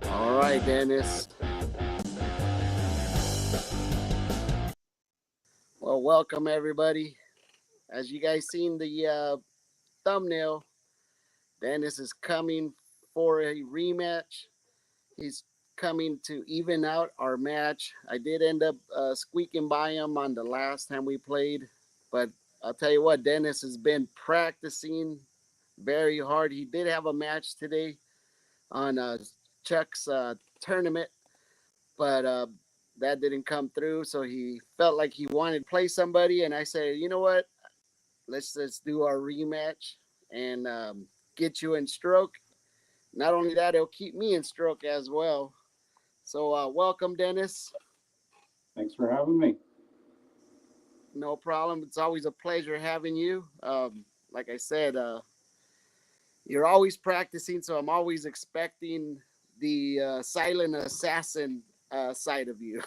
All right, Dennis. Well, welcome everybody. As you guys seen the thumbnail, Dennis is coming for a rematch. He's coming to even out our match. I did end up squeaking by him on the last time we played, but I'll tell you what, Dennis has been practicing very hard. He did have a match today on Chuck's tournament, but that didn't come through. So he felt like he wanted to play somebody, and I said, you know what? Let's do our rematch and get you in stroke. Not only that, it'll keep me in stroke as well. So welcome, Dennis. Thanks for having me. No problem. It's always a pleasure having you. Like I said, you're always practicing, so I'm always expecting the silent assassin side of you.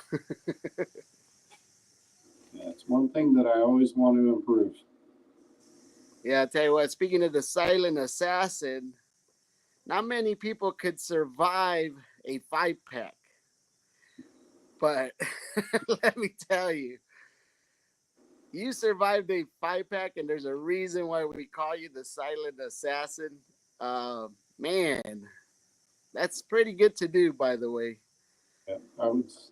Yeah, it's one thing that I always want to improve. Yeah, I'll tell you what, speaking of the silent assassin, not many people could survive a 5-pack. But let me tell you, you survived a 5-pack, and there's a reason why we call you the silent assassin. Man, that's pretty good to do, by the way. Yeah, I was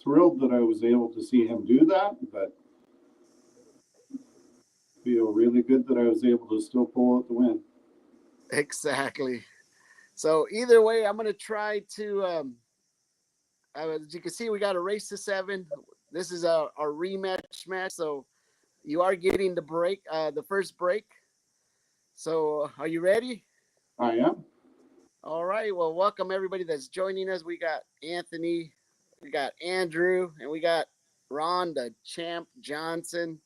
thrilled that I was able to see him do that, but feel really good that I was able to still pull out the win. Exactly. So either way, I'm gonna try to. As you can see, we got a race to 7. This is our rematch match, so you are getting the break, the first break. So are you ready? I am. All right. Well, welcome everybody that's joining us. We got Anthony, we got Andrew, and we got Ron, the champ Johnson.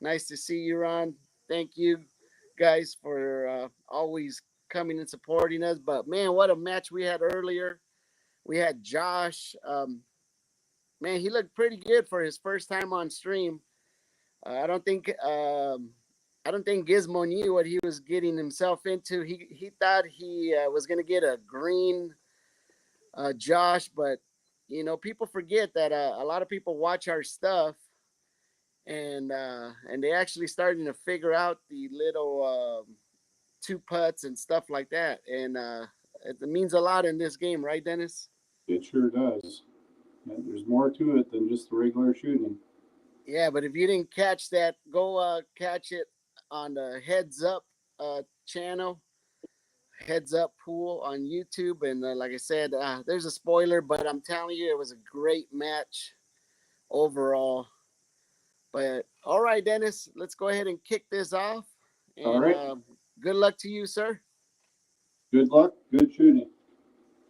Nice to see you, Ron. Thank you guys for always coming and supporting us. But man, what a match we had earlier. We had Josh. Man, he looked pretty good for his first time on stream. I don't think I don't think Gizmo knew what he was getting himself into. He thought he was gonna get a green Josh, but people forget that a lot of people watch our stuff, and they actually starting to figure out the little two putts and stuff like that, and it means a lot in this game, right, Dennis? It sure does. Yeah, there's more to it than just the regular shooting. Yeah, but if you didn't catch that, go catch it on the Heads Up channel, Heads Up Pool on YouTube. And like I said, there's a spoiler, but I'm telling you, it was a great match overall. But all right, Dennis, let's go ahead and kick this off. All And right. good luck to you, sir. Good luck. Good shooting.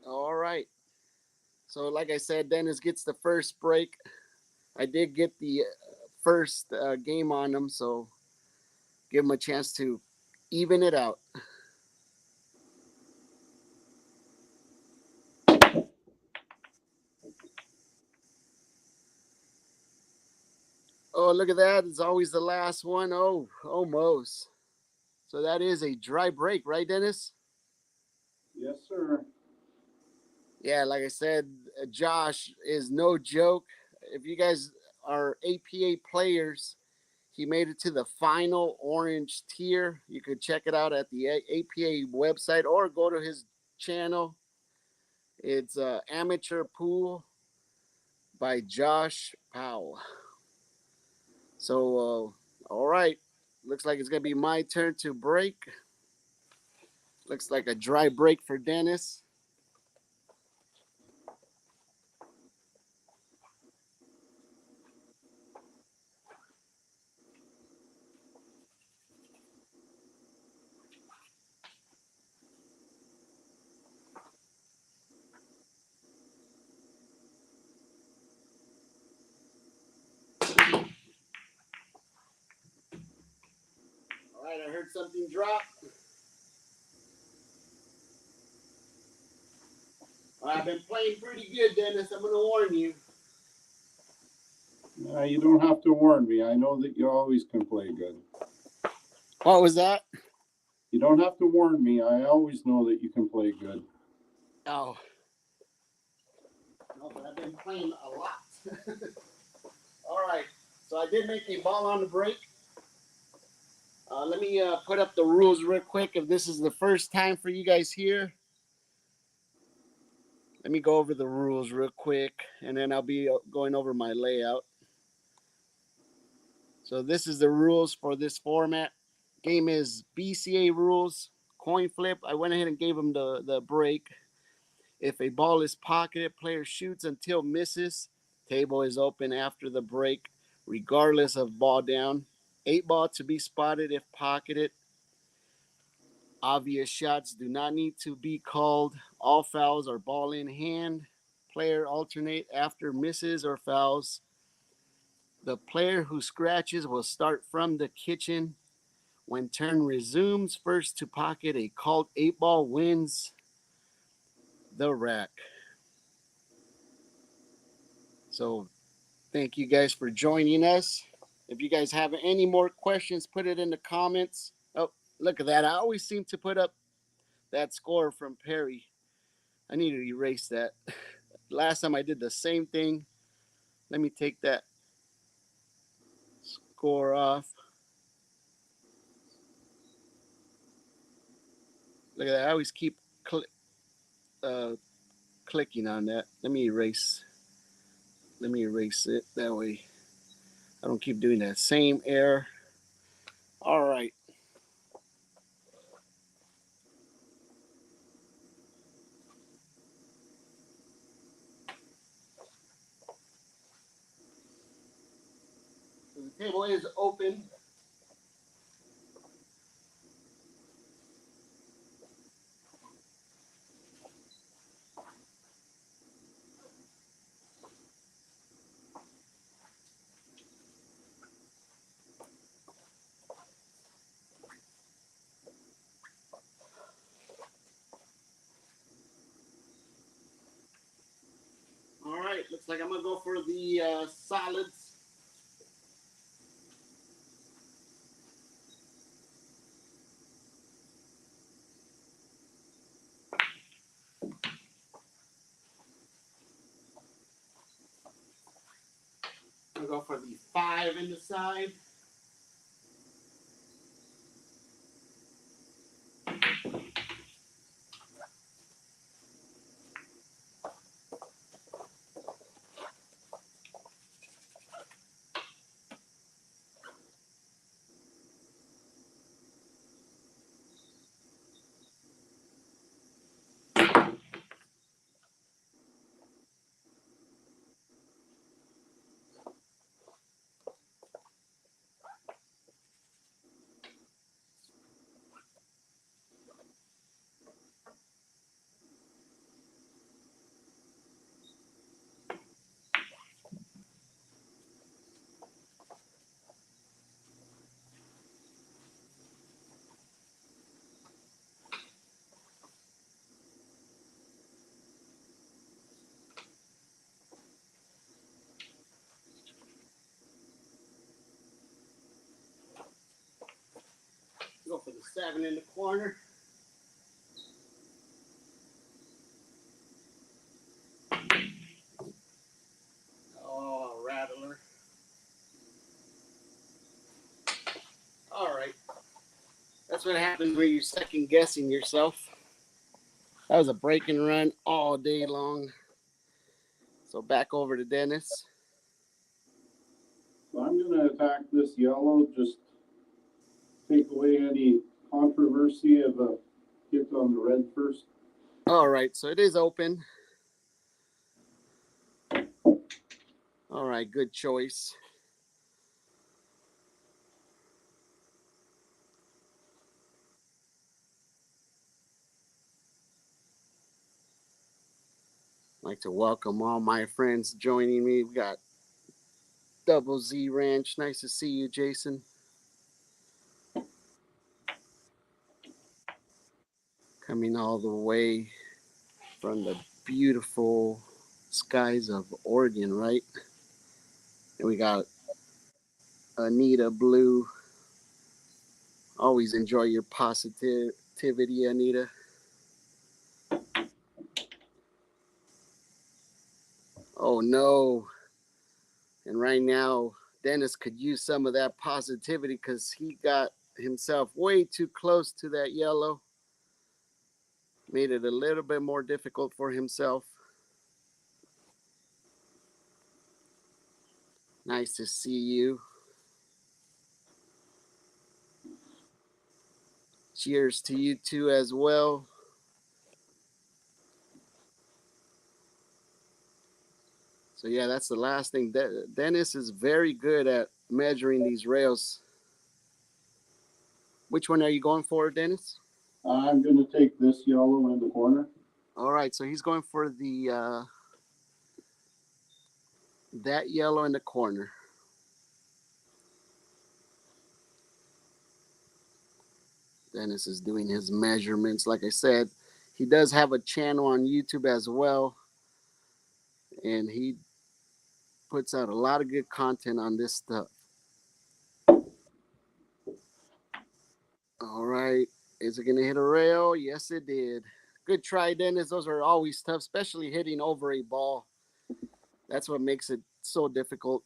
All right. So, like I said, Dennis gets the first break. I did get the first game on him, so give him a chance to even it out. Oh, look at that. It's always the last one. Oh, almost. So that is a dry break, right, Dennis? Yes, sir. Yeah, like I said, Josh is no joke. If you guys are APA players, he made it to the final orange tier. You could check it out at the APA website or go to his channel. It's Amateur Pool by Josh Powell. So, all right. Looks like it's going to be my turn to break. Looks like a dry break for Dennis. All right, I heard something drop. I've been playing pretty good, Dennis. I'm going to warn you. You don't have to warn me. I know that you always can play good. What was that? You don't have to warn me. I always know that you can play good. Oh, no, but I've been playing a lot. All right, so I did make a ball on the break. Let me put up the rules real quick. If this is the first time for you guys here, let me go over the rules real quick, and then I'll be going over my layout. So this is the rules for this format. Game is BCA rules, coin flip. I went ahead and gave them the break. If a ball is pocketed, player shoots until misses. Table is open after the break, regardless of ball down. 8 ball to be spotted if pocketed. Obvious shots do not need to be called. All fouls are ball in hand. Player alternate after misses or fouls. The player who scratches will start from the kitchen. When turn resumes, first to pocket a called 8 ball wins the rack. So thank you guys for joining us. If you guys have any more questions, put it in the comments. Oh, look at that. I always seem to put up that score from Perry. I need to erase that. Last time I did the same thing. Let me take that score off. Look at that. I always keep uh, clicking on that. Let me erase it. That way I don't keep doing that same error. All right. The table is open. All right. Looks like I'm going to go for the solids. I'm going to go for the 5 in the side. Go for the 7 in the corner. Oh, rattler. All right. That's what happens when you're second guessing yourself. That was a break and run all day long. So back over to Dennis. So I'm going to attack this yellow, just take away any controversy of a hit on the red first. All right, so it is open. All right, good choice. I'd like to welcome all my friends joining me. We got Double Z Ranch. Nice to see you, Jason. Coming all the way from the beautiful skies of Oregon, right? And we got Anita Blue Always enjoy your positivity, Anita. Oh no. And right now, Dennis could use some of that positivity because he got himself way too close to that yellow. Made it a little bit more difficult for himself. Nice to see you. Cheers to you too as well. So yeah, that's the last thing. Dennis is very good at measuring these rails. Which one are you going for, Dennis? I'm going to take this yellow in the corner. All right, so he's going for the that yellow in the corner. Dennis is doing his measurements. Like I said, he does have a channel on YouTube as well, and he puts out a lot of good content on this stuff. All right, is it gonna hit a rail? Yes, it did. Good try, Dennis. Those are always tough, especially hitting over a ball. That's what makes it so difficult.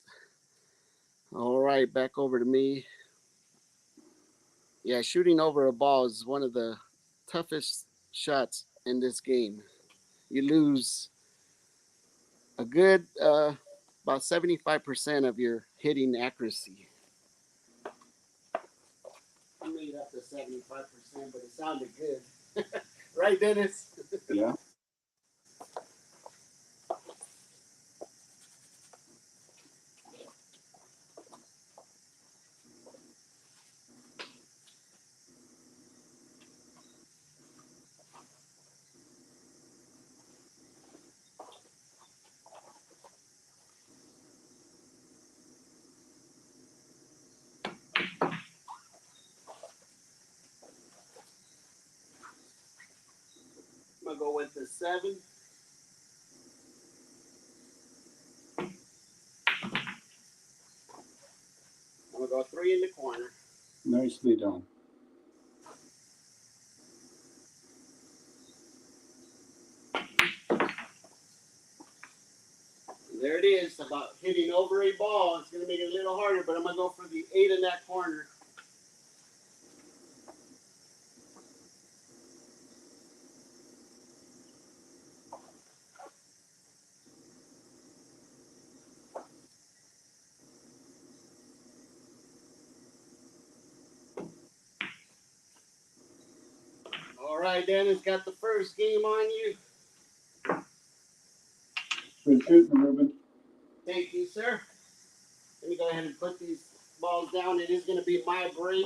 All right, back over to me. Yeah, shooting over a ball is one of the toughest shots in this game. You lose a good about 75% of your hitting accuracy. I made up to 75%, but it sounded good. Right, Dennis? Yeah. I'm going to go with the 7. I'm going to go 3 in the corner. Nicely done. There it is, about hitting over a ball. It's going to make it a little harder, but I'm going to go for the 8 in that corner. All right, Dennis, got the first game on you. Good shooting, Ruben. Thank you, sir. Let me go ahead and put these balls down. It is going to be my break.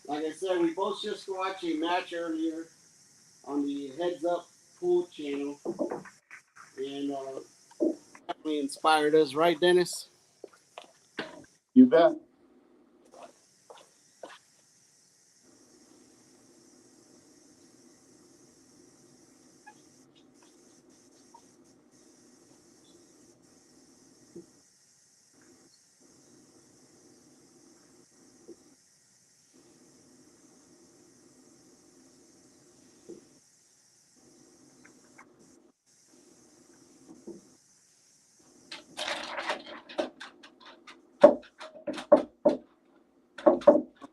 Like I said, we both just watched a match earlier on the Heads Up Pool channel, and definitely inspired us, right, Dennis? You bet.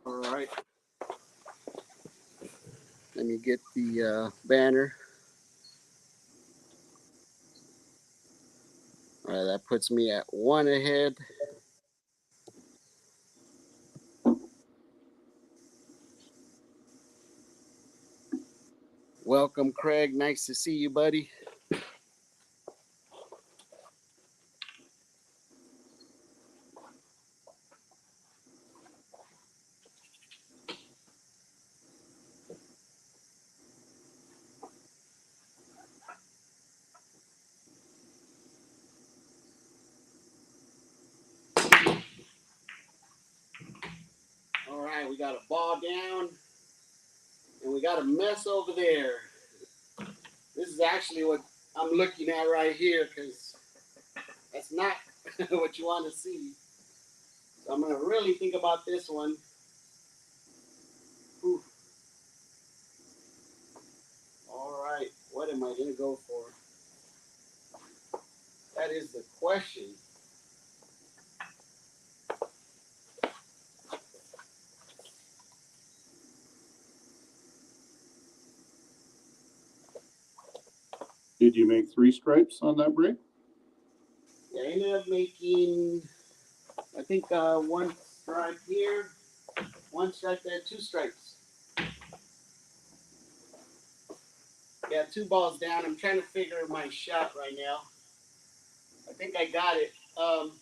All right. Let me get the banner. All right, that puts me at 1 ahead. Welcome, Craig. Nice to see you, buddy. All right, we got a ball down, and we got a mess over there. This is actually what I'm looking at right here, because that's not what you want to see. So I'm gonna really think about this one. Whew. All right, what am I gonna go for? That is the question. Did you make 3 stripes on that break? Yeah, I ended up making, I think, one stripe here, one stripe there, two stripes. Yeah, two balls down. I'm trying to figure my shot right now. I think I got it. I'll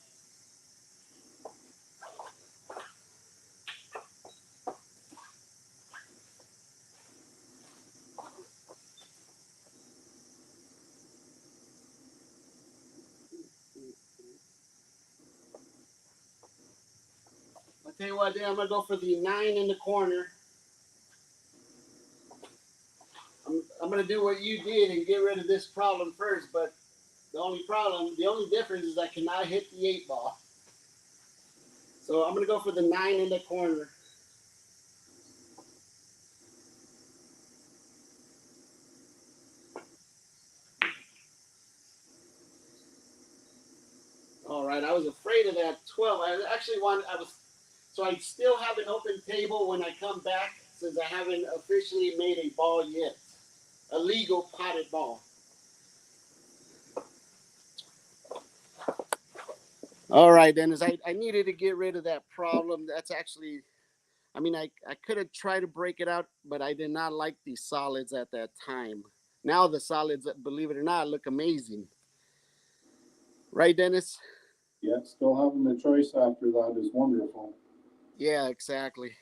tell you what, then I'm gonna go for the 9 in the corner. I'm gonna do what you did and get rid of this problem first, but the only difference is I cannot hit the 8 ball. So I'm gonna go for the 9 in the corner. All right, I was afraid of that 12. So I still have an open table when I come back since I haven't officially made a ball yet. A legal potted ball. All right, Dennis, I needed to get rid of that problem. That's actually, I could have tried to break it out, but I did not like the solids at that time. Now the solids, believe it or not, look amazing. Right, Dennis? Yeah, still having the choice after that is wonderful. Yeah, exactly.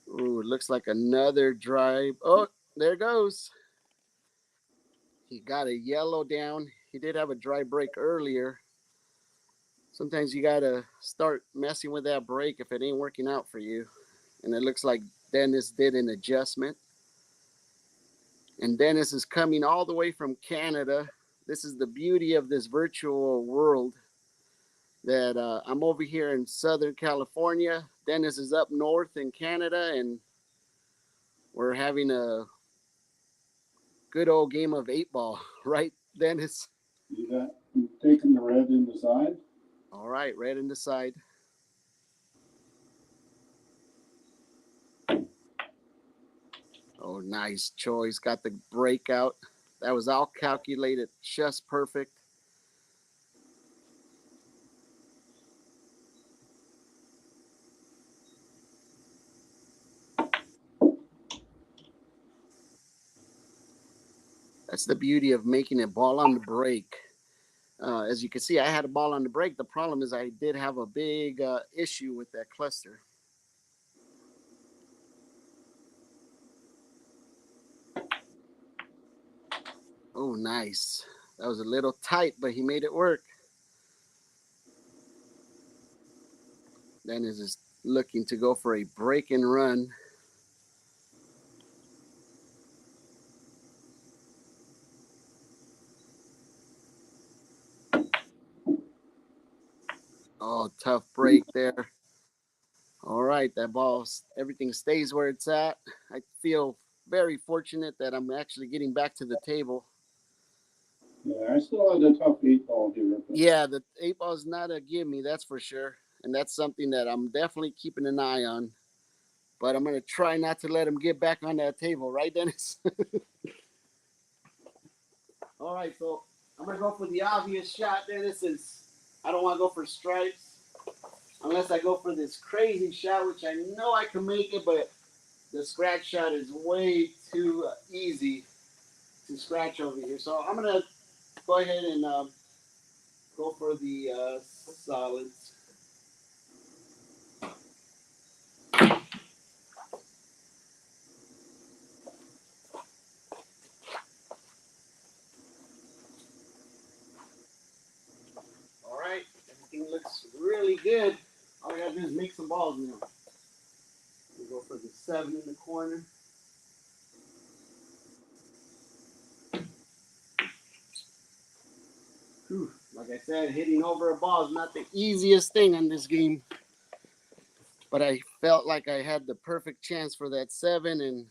Ooh, it looks like another drive. Oh, there goes. He got a yellow down. He did have a dry break earlier. Sometimes you got to start messing with that break if it ain't working out for you. And it looks like Dennis did an adjustment. And Dennis is coming all the way from Canada. This is the beauty of this virtual world that I'm over here in Southern California. Dennis is up north in Canada, and we're having a good old game of 8 ball, right, Dennis? You got taking the red in the side. All right, red in the side. Oh, nice choice. Got the breakout. That was all calculated, just perfect. That's the beauty of making a ball on the break. As you can see, I had a ball on the break. The problem is I did have a big issue with that cluster. Oh, nice. That was a little tight, but he made it work. Dennis is looking to go for a break and run. Oh, tough break there. All right, that ball, everything stays where it's at. I feel very fortunate that I'm actually getting back to the table. Yeah, I still had a tough 8 ball here. Yeah, the 8 ball is not a gimme, that's for sure. And that's something that I'm definitely keeping an eye on. But I'm going to try not to let him get back on that table, right, Dennis? All right, so I'm going to go for the obvious shot, Dennis, since I don't want to go for stripes. Unless I go for this crazy shot, which I know I can make it, but the scratch shot is way too easy to scratch over here. So I'm going to go ahead and go for the solids. All right, everything looks really good. All I got to do is make some balls now. We'll go for the 7 in the corner. Whew. Like I said, hitting over a ball is not the easiest thing in this game. But I felt like I had the perfect chance for that 7, and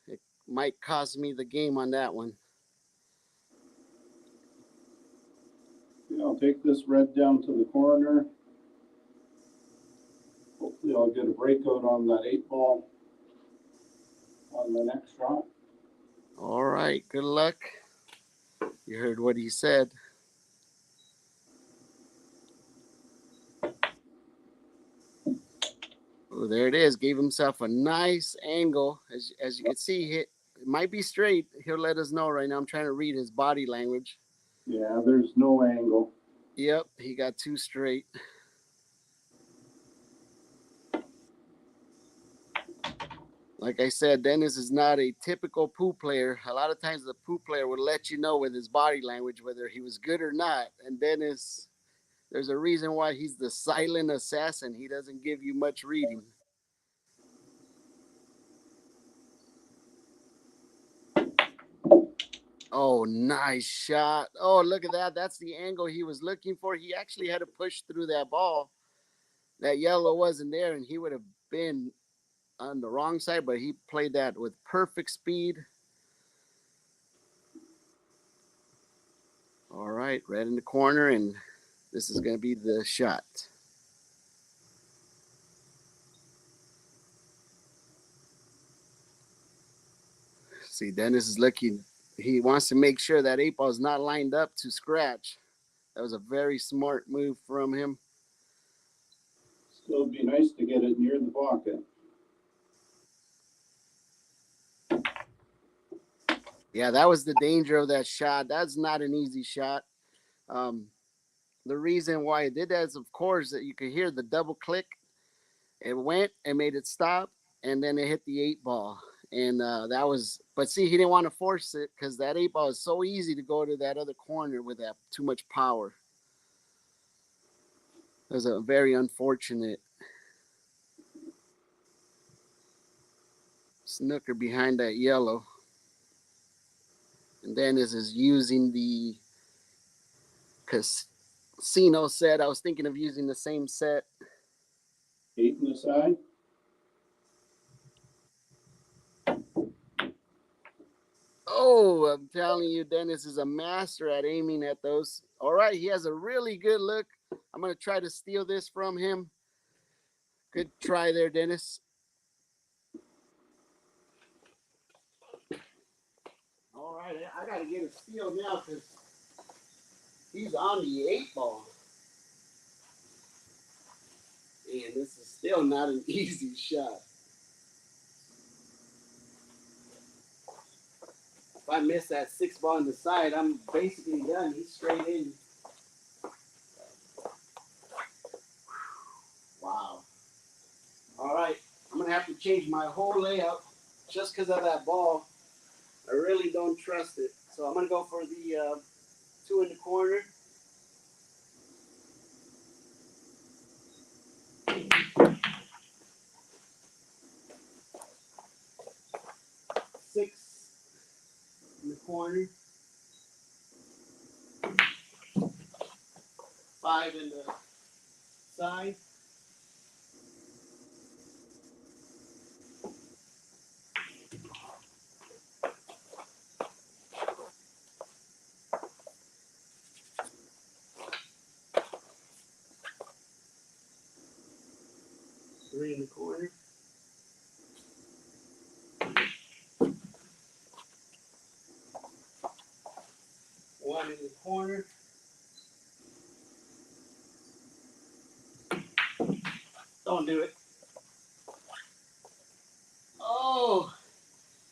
it might cost me the game on that one. Okay, I'll take this red down to the corner. Hopefully I'll get a breakout on that 8-ball on the next shot. All right, good luck. You heard what he said. Oh, there it is. Gave himself a nice angle. As you can see, it might be straight. He'll let us know right now. I'm trying to read his body language. Yeah, there's no angle. Yep, he got too straight. Like I said, Dennis is not a typical pool player. A lot of times the pool player would let you know with his body language whether he was good or not. And Dennis, there's a reason why he's the silent assassin. He doesn't give you much reading. Oh, nice shot. Oh, look at that. That's the angle he was looking for. He actually had to push through that ball. That yellow wasn't there, and he would have been on the wrong side, but he played that with perfect speed. All right, red in the corner, and this is going to be the shot. See, Dennis is looking. He wants to make sure that 8-ball is not lined up to scratch. That was a very smart move from him. Still be nice to get it near the pocket. Yeah, that was the danger of that shot. That's not an easy shot. Um, the reason why it did that is, of course, that you could hear the double click. It went and made it stop, and then it hit the 8-ball. And that was, but see, he didn't want to force it because that 8-ball is so easy to go to that other corner with that too much power. It was a very unfortunate snooker behind that yellow. And then this is using the casino set. I was thinking of using the same set. 8 in the side. Oh, I'm telling you, Dennis is a master at aiming at those. All right, he has a really good look. I'm going to try to steal this from him. Good try there, Dennis. All right, I got to get a steal now because he's on the 8-ball. And this is still not an easy shot. If I miss that 6-ball on the side, I'm basically done. He's straight in. Wow. All right, I'm going to have to change my whole layup just because of that ball. I really don't trust it. So I'm going to go for the 2 in the corner. Six in the corner. 5 in the side. Three in the corner. One in the corner. Don't do it. Oh,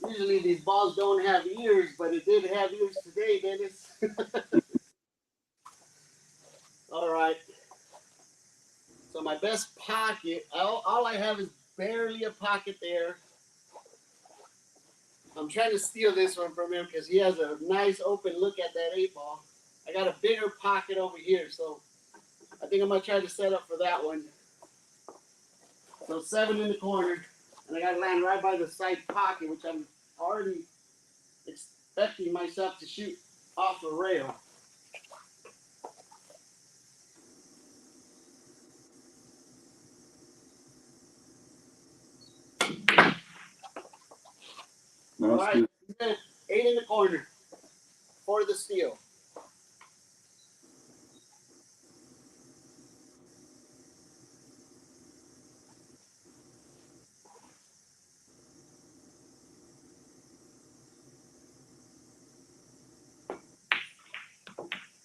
usually these balls don't have ears, but it did have ears today, Dennis. All right. So my best pocket, all I have is barely a pocket there. I'm trying to steal this one from him because he has a nice open look at that 8-ball. I got a bigger pocket over here, so I think I'm going to try to set up for that one. So 7 in the corner, and I got to land right by the side pocket, which I'm already expecting myself to shoot off the rail. All right, 8 in the corner for the steal.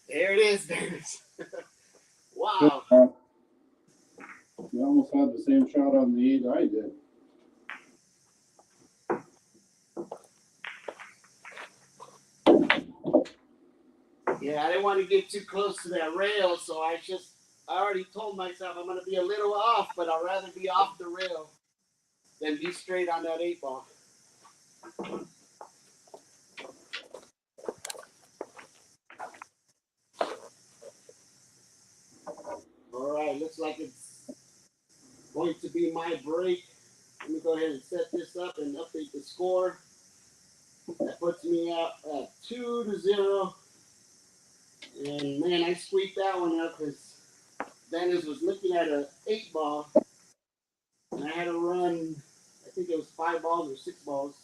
There it is, Dennis. Wow. You almost had the same shot on the 8 I did. Yeah, I didn't want to get too close to that rail, so I already told myself I'm going to be a little off, but I'd rather be off the rail than be straight on that 8 ball. All right, looks like it's going to be my break. Let me go ahead and set this up and update the score. That puts me up at 2-0. And man, I squeaked that one up because Dennis was looking at an 8 ball, and I had to run. I think it was 5 balls or 6 balls.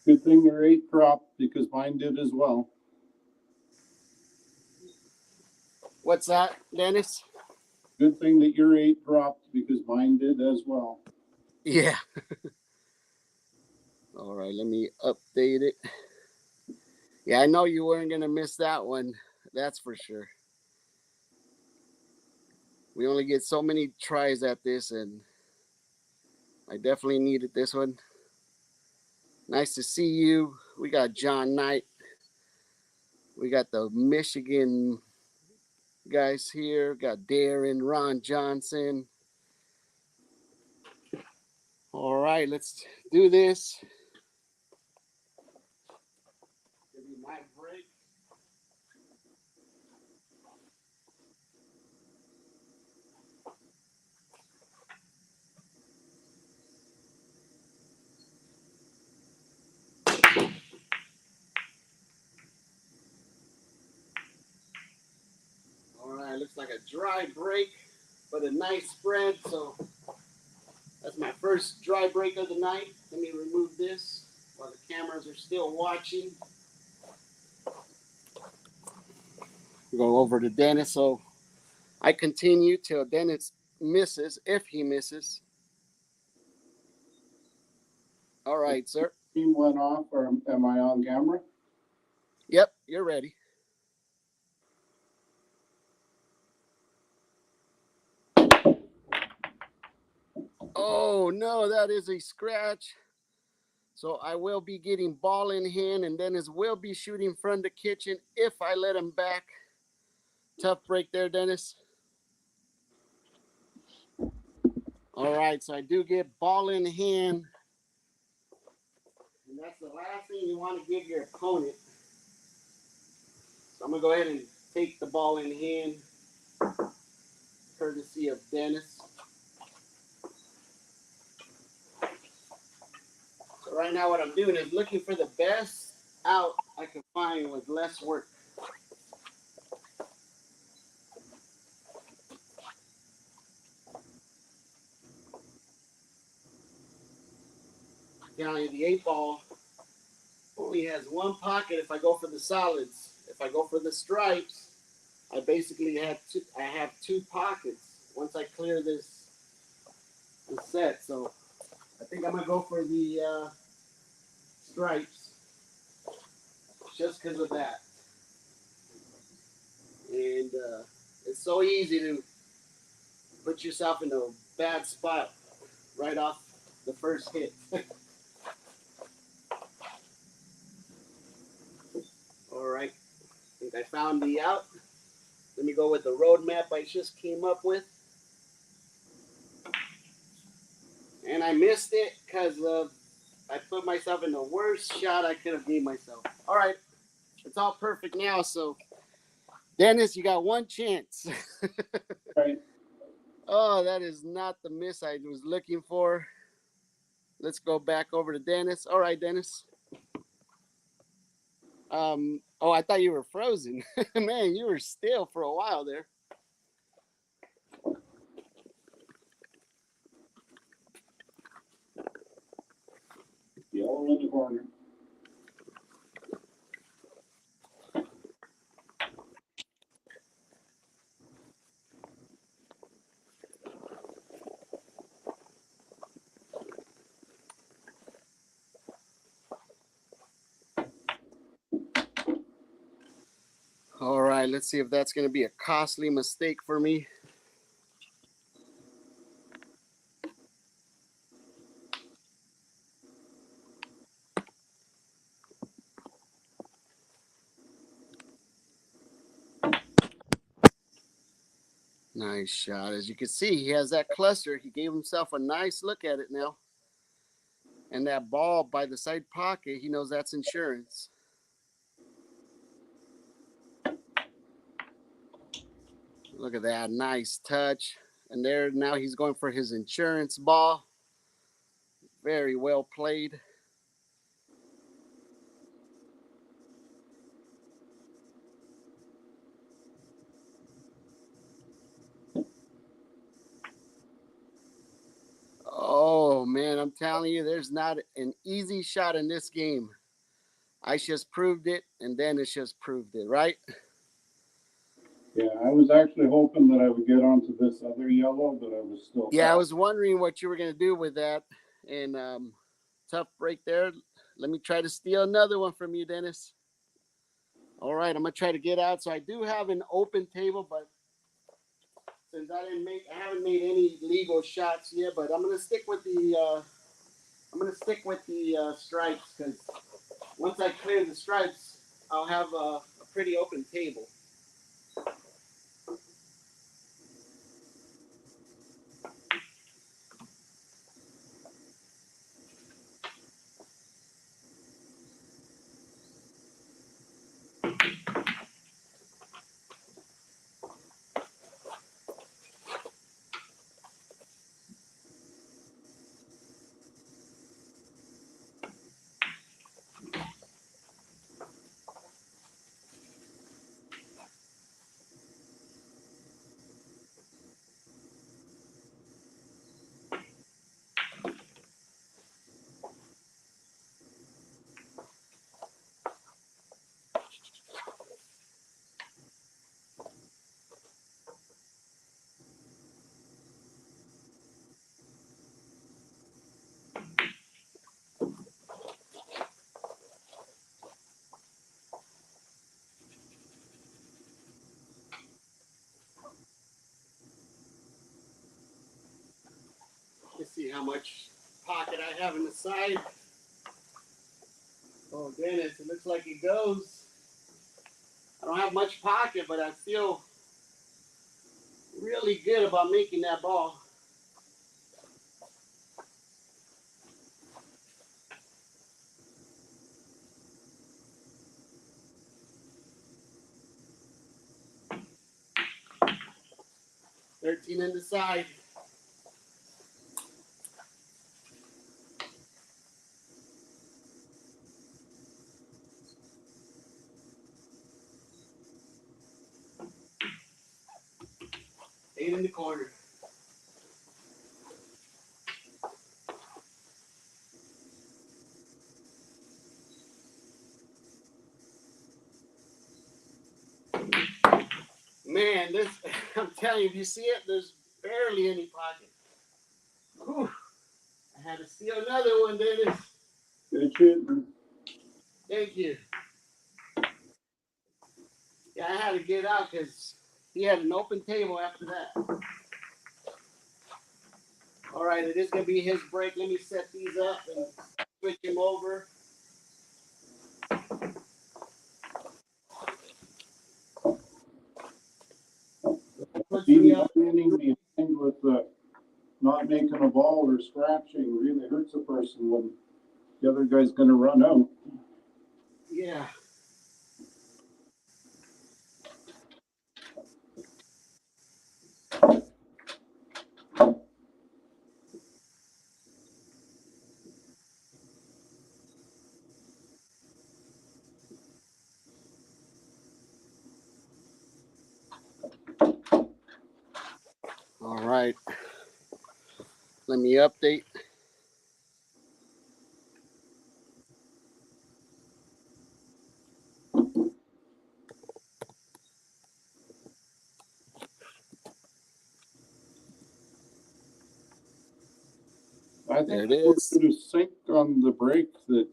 Good thing your 8 dropped because mine did as well. What's that, Dennis? Good thing that your 8 dropped because mine did as well. Yeah. All right, let me update it. Yeah, I know you weren't going to miss that one. That's for sure. We only get so many tries at this, and I definitely needed this one. Nice to see you. We got John Knight. We got the Michigan guys here. Got Darren, Ron Johnson. All right, let's do this. Give me my break. All right, looks like a dry break, but a nice spread. So that's my first dry break of the night. Let me remove this while the cameras are still watching. Go over to Dennis. So I continue till Dennis misses, if he misses. All right, sir. Team went off, or am I on camera? Yep, you're ready. Oh, no, that is a scratch. So I will be getting ball in hand, and Dennis will be shooting from the kitchen if I let him back. Tough break there, Dennis. All right, so I do get ball in hand. And that's the last thing you want to give your opponent. So I'm going to go ahead and take the ball in hand, courtesy of Dennis. So right now what I'm doing is looking for the best out I can find with less work. Now the 8 ball only has one pocket if I go for the solids. If I go for the stripes, I basically have two pockets once I clear this set. So I think I'm gonna go for the stripes just because of that. And it's so easy to put yourself in a bad spot right off the first hit. All right, I think I found the out. Let me go with the roadmap I just came up with. And I missed it because I put myself in the worst shot I could have gave myself. All right, it's all perfect now. So, Dennis, you got one chance. Right. Oh, that is not the miss I was looking for. Let's go back over to Dennis. All right, Dennis. Oh, I thought you were frozen. Man, you were still for a while there. All in the corner. All right, let's see if that's going to be a costly mistake for me. Nice shot. As you can see, he has that cluster. He gave himself a nice look at it now. And that ball by the side pocket, he knows that's insurance. Look at that. Nice touch. And there, now he's going for his insurance ball. Very well played. Oh, man, I'm telling you, there's not an easy shot in this game. I just proved it, and Dennis just proved it, right? Yeah, I was actually hoping that I would get onto this other yellow, but I was still. Yeah, I was wondering what you were going to do with that. And tough break there. Let me try to steal another one from you, Dennis. All right, I'm going to try to get out. So I do have an open table, but since I haven't made any legal shots yet, but I'm going to stick with the stripes, because once I clear the stripes, I'll have a pretty open table. Let's see how much pocket I have in the side. Oh, Dennis, it looks like it goes. I don't have much pocket, but I feel really good about making that ball. $13 in the side. $8 in the corner. Man, this, I'm telling you, if you see it, there's barely any pocket. Whew. I had to steal another one, Dennis. Good shit. Thank you. Yeah, I had to get out because he had an open table after that. All right, it is going to be his break. Let me set these up and switch him over. Being behind with not making a ball or scratching really hurts a person when the other guy's going to run out. Yeah. All right. Let me update. I There think it they were is. out of sync on the brake that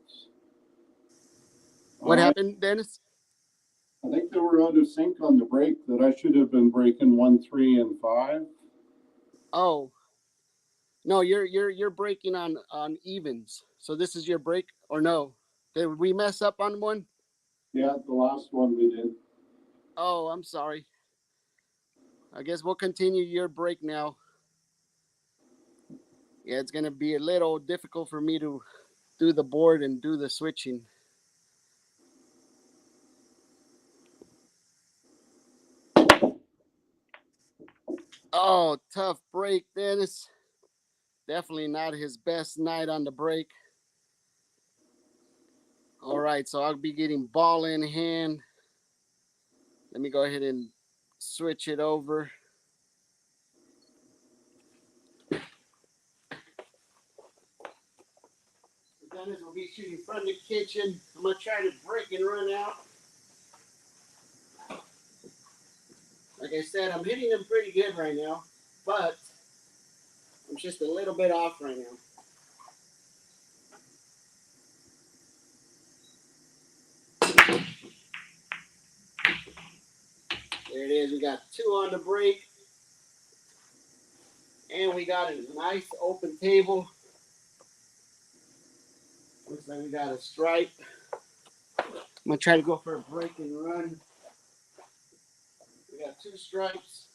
What I happened, Dennis? I think they were out of sync on the brake that I should have been braking 1, 3, and 5. Oh, no, you're breaking on evens. So this is your break or no? Did we mess up on one? Yeah, the last one we did. Oh, I'm sorry. I guess we'll continue your break now. Yeah, it's gonna be a little difficult for me to do the board and do the switching. Oh, tough break, Dennis. Definitely not his best night on the break. All right, so I'll be getting ball in hand. Let me go ahead and switch it over. Dennis will be shooting from the kitchen. I'm gonna try to break and run out. Like I said, I'm hitting them pretty good right now, but I'm just a little bit off right now. There it is. We got 2 on the break, and we got a nice open table. Looks like we got a stripe. I'm gonna try to go for a break and run. We got 2 stripes.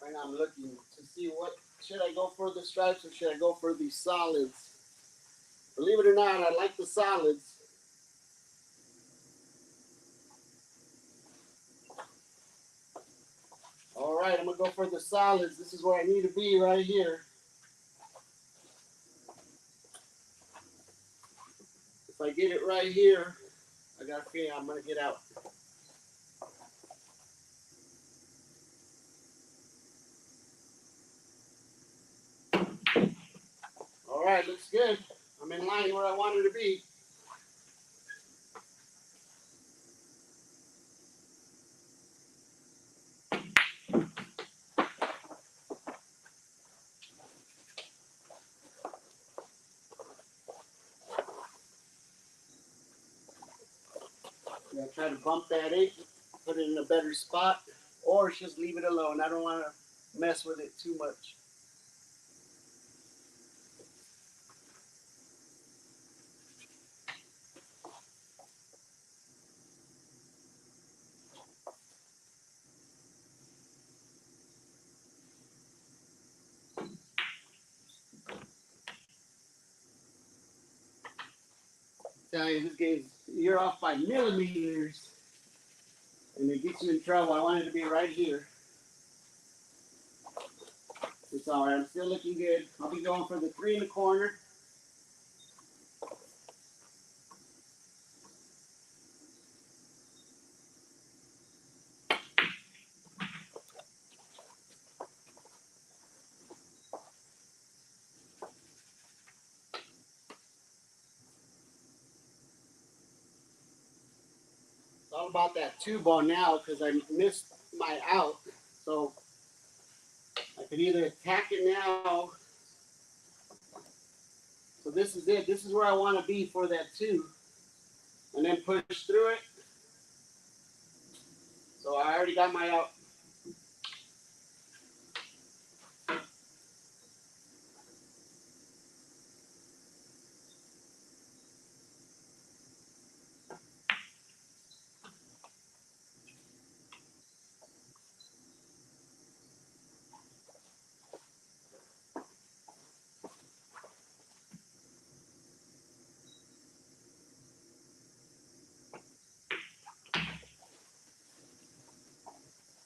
Right now I'm looking to see what should I go for the stripes or should I go for the solids. Believe it or not, I like the solids. All right, I'm gonna go for the solids. This is where I need to be right here. If I get it right here, I got a feeling I'm gonna get out. All right, looks good. I'm in line where I wanted to be. I'm gonna try to bump that 8, put it in a better spot, or just leave it alone. I don't want to mess with it too much. Tell you, this game's you're off by millimeters, and it gets you in trouble. I wanted to be right here. It's all right. I'm still looking good. I'll be going for the 3 in the corner. It's all about that 2 ball now because I missed my out. So I could either attack it now. So this is it. This is where I want to be for that 2. And then push through it. So I already got my out.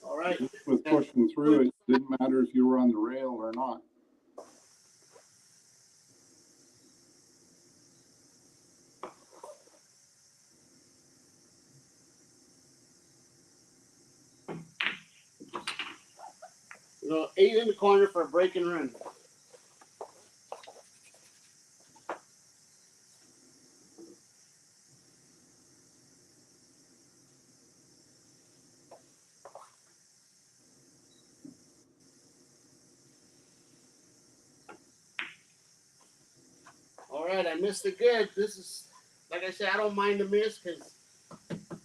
All right. With pushing through it, didn't matter if you were on the rail or not. You know, 8 in the corner for a break and run. right, I missed it good. This is, like I said, I don't mind the miss because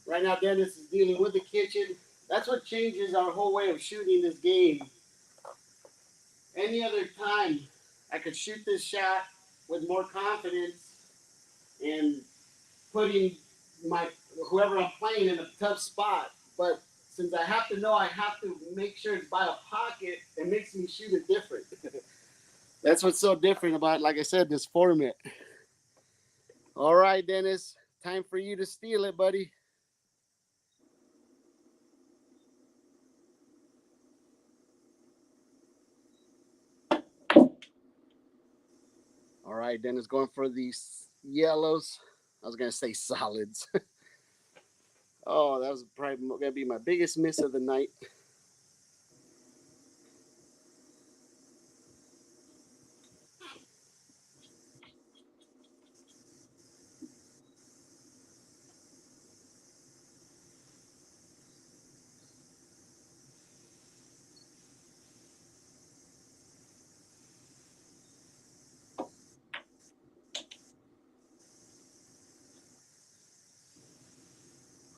right now Dennis is dealing with the kitchen. That's what changes our whole way of shooting this game. Any other time, I could shoot this shot with more confidence and putting my whoever I'm playing in a tough spot. But since I have to know I have to make sure it's by a pocket, it makes me shoot it different. That's what's so different about, like I said, this format. All right, Dennis, time for you to steal it, buddy. All right, Dennis going for these yellows. I was gonna say solids. Oh, that was probably gonna be my biggest miss of the night.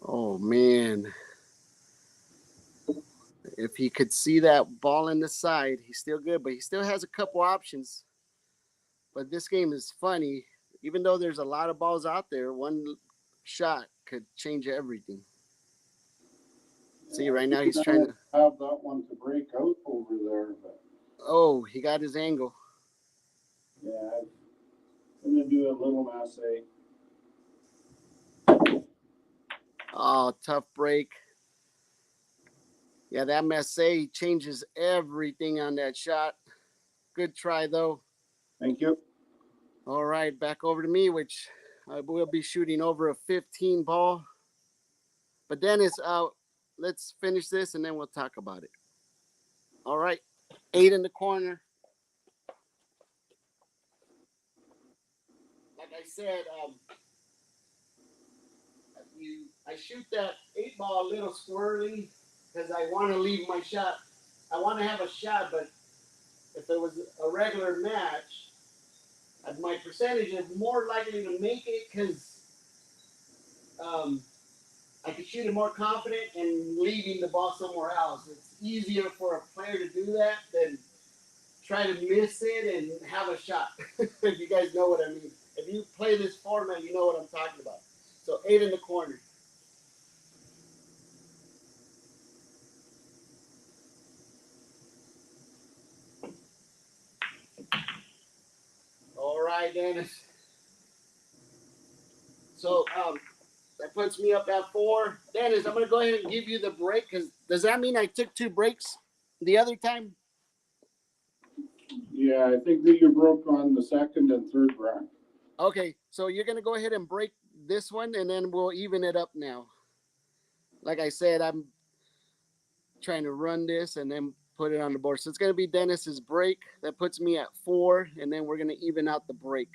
Oh man, if he could see that ball in the side, he's still good, but he still has a couple options. But this game is funny. Even though there's a lot of balls out there, one shot could change everything. See, right now he's trying to have that one to break out over there, but oh, he got his angle. yeah, I'm gonna do a little masse. Oh, tough break. Yeah, that Massey changes everything on that shot. Good try, though. Thank you. All right, back over to me, which I will be shooting over a 15 ball. But Dennis, let's finish this and then we'll talk about it. All right, 8 in the corner. Like I said, I shoot that 8 ball a little squirrely because I want to leave my shot. I want to have a shot, but if it was a regular match, my percentage is more likely to make it because um, I could shoot it more confident and leaving the ball somewhere else. It's easier for a player to do that than try to miss it and have a shot. If you guys know what I mean. If you play this format, you know what I'm talking about. So 8 in the corner. All right, Dennis. So that puts me up at 4. Dennis, I'm going to go ahead and give you the break. Cause does that mean I took 2 breaks the other time? Yeah, I think that you broke on the second and third rack. Okay, so you're going to go ahead and break this one, and then we'll even it up now. Like I said, I'm trying to run this and then put it on the board. So it's going to be Dennis's break. That puts me at 4, and then we're going to even out the break.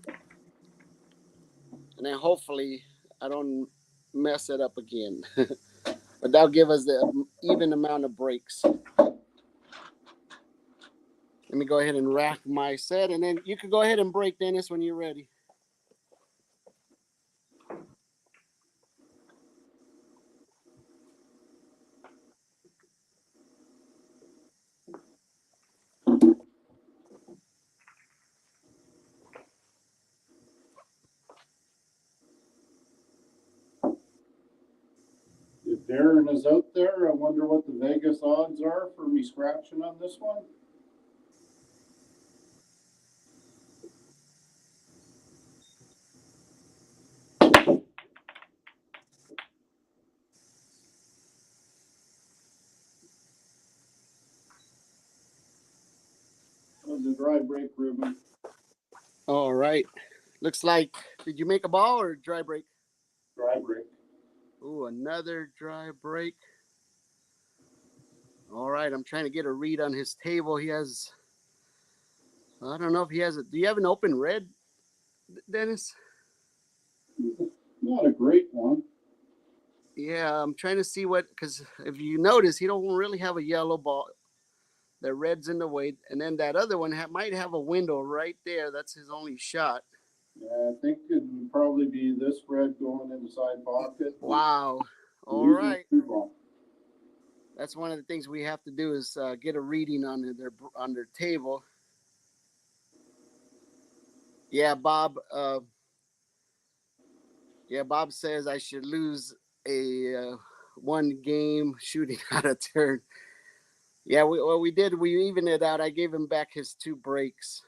And then hopefully I don't mess it up again. But that'll give us the even amount of breaks. Let me go ahead and rack my set, and then you can go ahead and break, Dennis, when you're ready. If Darren is out there, I wonder what the Vegas odds are for me scratching on this one. That was a dry break, Ruben. All right. Looks like, did you make a ball or dry break? Dry break. Ooh, another dry break. All right, I'm trying to get a read on his table. He has, I don't know if he has do you have an open red, Dennis? Not a great one. Yeah, I'm trying to see what, because if you notice, he don't really have a yellow ball. The red's in the way, and then that other one might have a window right there. That's his only shot. Yeah, I think it would probably be this red going in the side pocket. Wow. All Losing right. the ball. That's one of the things we have to do is get a reading on their table. Yeah, Bob. Yeah, Bob says I should lose a one game shooting out of turn. Yeah, we did. We evened it out. I gave him back his 2 breaks.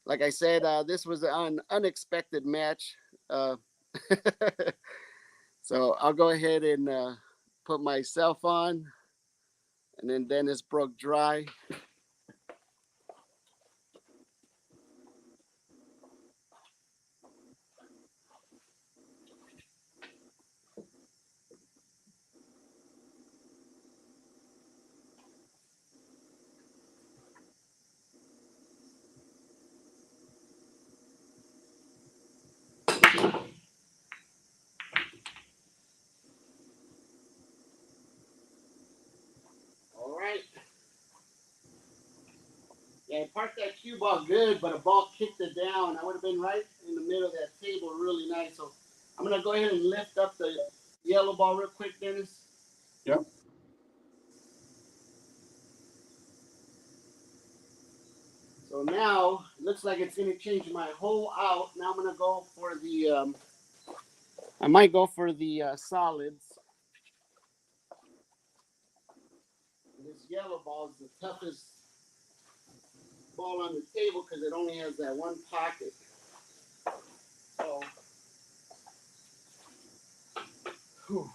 Like I said, this was an unexpected match. Uh, so I'll go ahead and put myself on, and then Dennis broke dry. All right. Yeah, I parked that cue ball good, but a ball kicked it down. I would have been right in the middle of that table, really nice. So I'm gonna go ahead and lift up the yellow ball real quick, Dennis. Yep. So now it looks like it's gonna change my hole out. Now I'm gonna go for the. I might go for the solids. This yellow ball is the toughest ball on the table because it only has that one pocket. So, whew,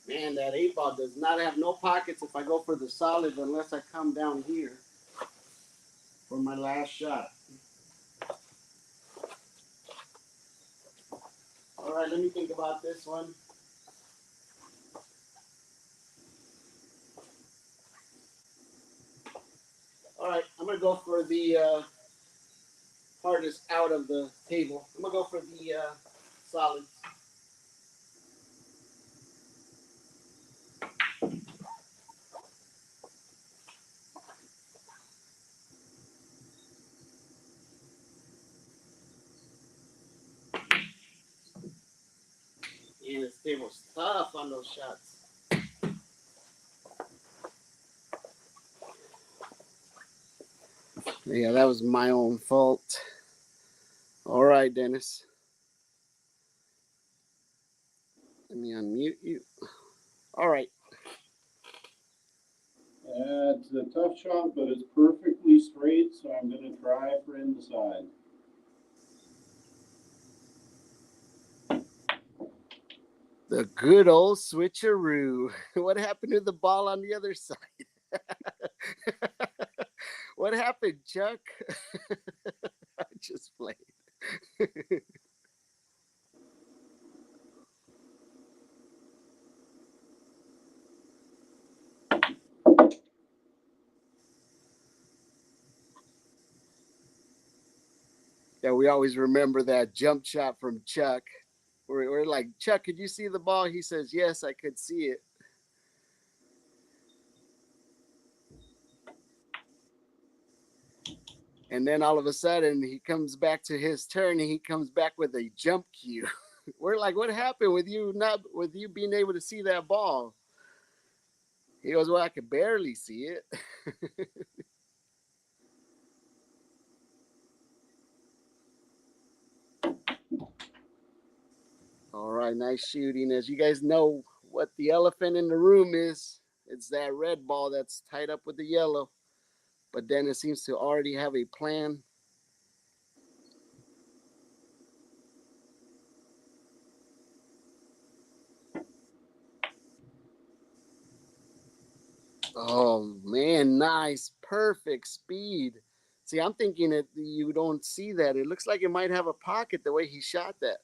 man, that 8 ball does not have no pockets if I go for the solids unless I come down here for my last shot. All right, let me think about this one. All right, I'm gonna go for the hardest out of the table. I'm gonna go for the solids. And this table's tough on those shots. Yeah, that was my own fault. All right, Dennis. Let me unmute you. All right. It's a tough shot, but it's perfectly straight, so I'm going to try for inside. The good old switcheroo. What happened to the ball on the other side? What happened, Chuck? I just played. Yeah, we always remember that jump shot from Chuck. We're like, Chuck, could you see the ball? He says, yes, I could see it. And then all of a sudden, he comes back to his turn and he comes back with a jump cue. We're like, what happened with you not with you being able to see that ball? He goes, well, I could barely see it. All right, nice shooting. As you guys know, what the elephant in the room is, it's that red ball that's tied up with the yellow. But then it seems to already have a plan. Oh man, nice, perfect speed. See, I'm thinking that you don't see that. It looks like it might have a pocket the way he shot that.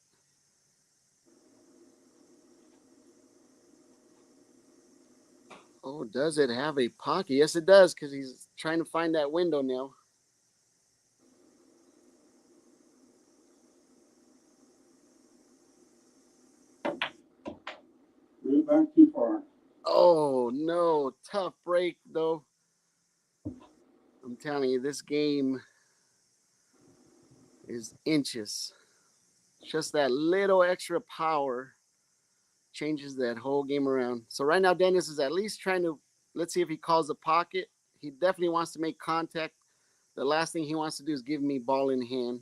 Oh, does it have a pocket? Yes, it does, because he's trying to find that window now. Threw it back too far. Oh no, tough break though. I'm telling you, this game is inches. Just that little extra power changes that whole game around. So right now, Dennis is at least trying to, let's see if he calls the pocket. He definitely wants to make contact. The last thing he wants to do is give me ball in hand.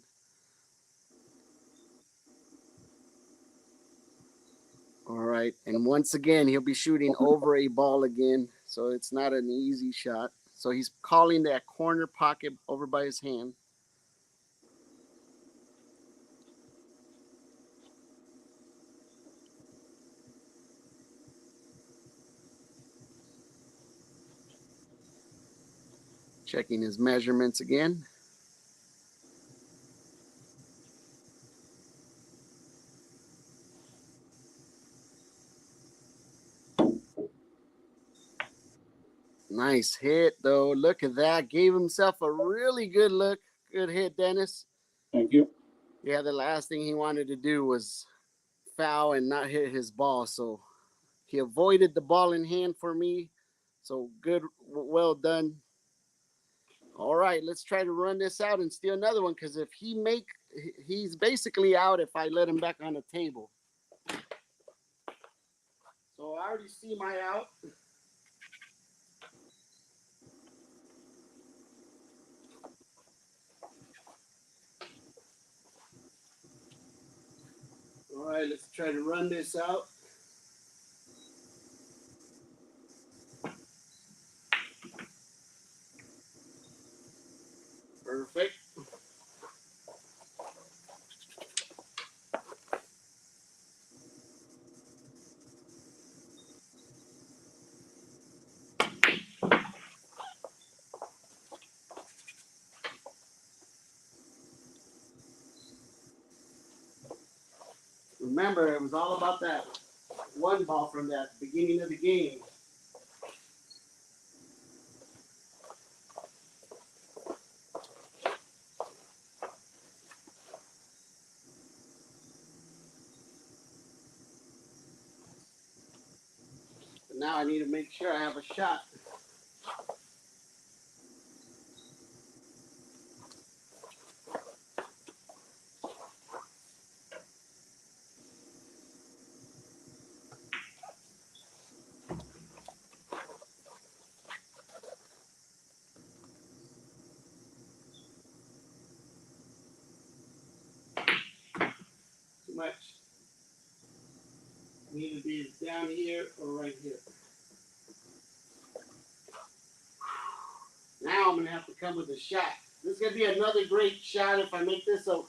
All right. And once again, he'll be shooting over a ball again. So it's not an easy shot. So he's calling that corner pocket over by his hand. Checking his measurements again. Nice hit, though. Look at that. Gave himself a really good look. Good hit, Dennis. Thank you. Yeah, the last thing he wanted to do was foul and not hit his ball. So he avoided the ball in hand for me. So good, well done. All right, let's try to run this out and steal another one. Because if he's basically out if I let him back on the table. So I already see my out. All right, let's try to run this out. Perfect. Remember, it was all about that one ball from that beginning of the game. But now I need to make sure I have a shot. Too much. I need to be down here or right here. Now I'm going to have to come with a shot. This is going to be another great shot if I make this. So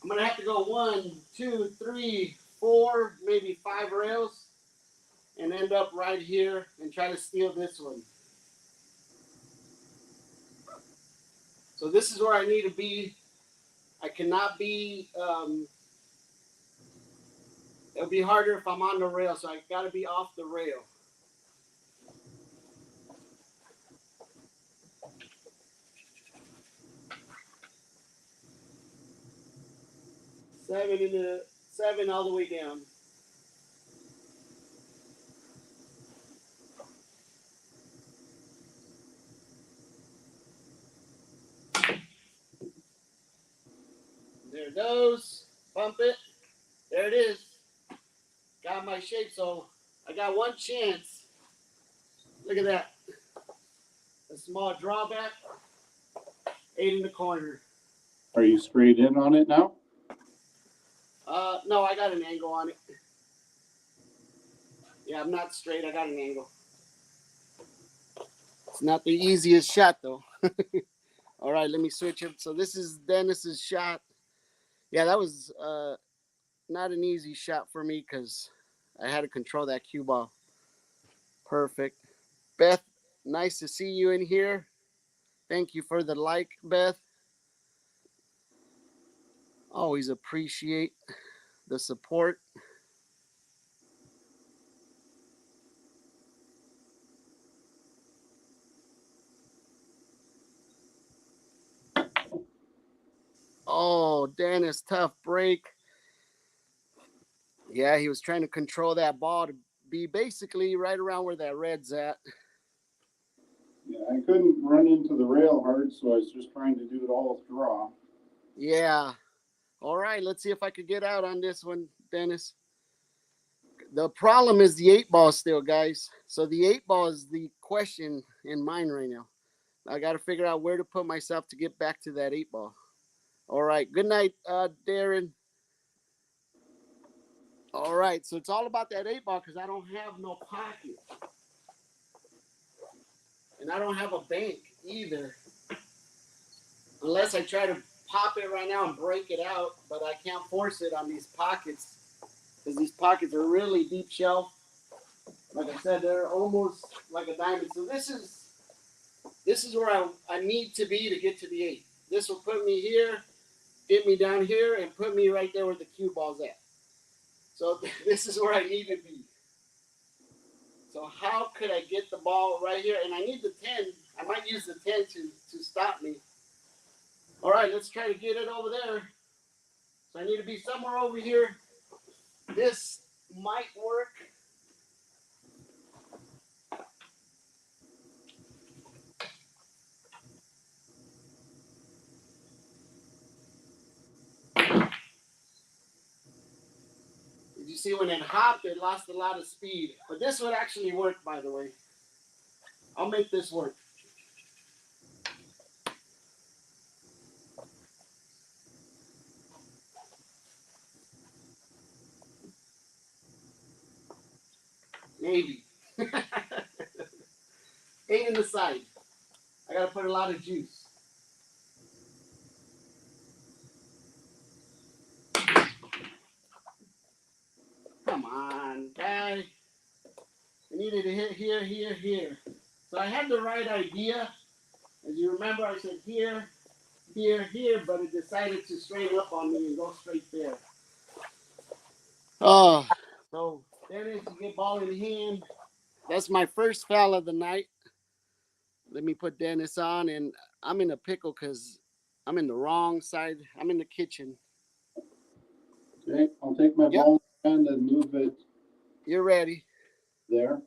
I'm going to have to go 1, 2, 3, 4, maybe 5 rails and end up right here and try to steal this one. So this is where I need to be. I cannot be, it'll be harder if I'm on the rail, so I got to be off the rail. Seven all the way down. There it goes. Bump it. There it is. Got my shape, so I got one chance. Look at that. A small drawback. 8 in the corner. Are you straight in on it now? No, I got an angle on it. Yeah, I'm not straight. I got an angle. It's not the easiest shot, though. All right, let me switch it. So this is Dennis's shot. Yeah, that was not an easy shot for me because I had to control that cue ball. Perfect. Beth, nice to see you in here. Thank you for the like, Beth. Always appreciate the support. Oh, Dennis, tough break. Yeah, he was trying to control that ball to be basically right around where that red's at. Yeah, I couldn't run into the rail hard, so I was just trying to do it all with draw. Yeah. All right, let's see if I could get out on this one, Dennis. The problem is the 8 ball still, guys. So the 8 ball is the question in mind right now. I got to figure out where to put myself to get back to that 8 ball. All right. Good night, Darren. All right. So it's all about that 8 ball because I don't have no pocket. And I don't have a bank either. Unless I try to pop it right now and break it out. But I can't force it on these pockets because these pockets are really deep shelf. Like I said, they're almost like a diamond. So this is where I need to be to get to the 8. This will put me here, get me down here, and put me right there where the cue ball's at. So this is where I need to be. So how could I get the ball right here? And I need the 10. I might use the 10 to stop me. All right, let's try to get it over there. So I need to be somewhere over here. This might work. Did you see when it hopped, it lost a lot of speed. But this would actually work, by the way. I'll make this work. Maybe. 8 in the side. I gotta put a lot of juice. Come on, guy. I needed to hit here, here, here. So I had the right idea. As you remember, I said here, here, here, but it decided to straighten up on me and go straight there. Oh, so Dennis, you get ball in hand. That's my first foul of the night. Let me put Dennis on, and I'm in a pickle because I'm in the wrong side. I'm in the kitchen. Okay, I'll take my Yep, ball and then move it you're ready. there.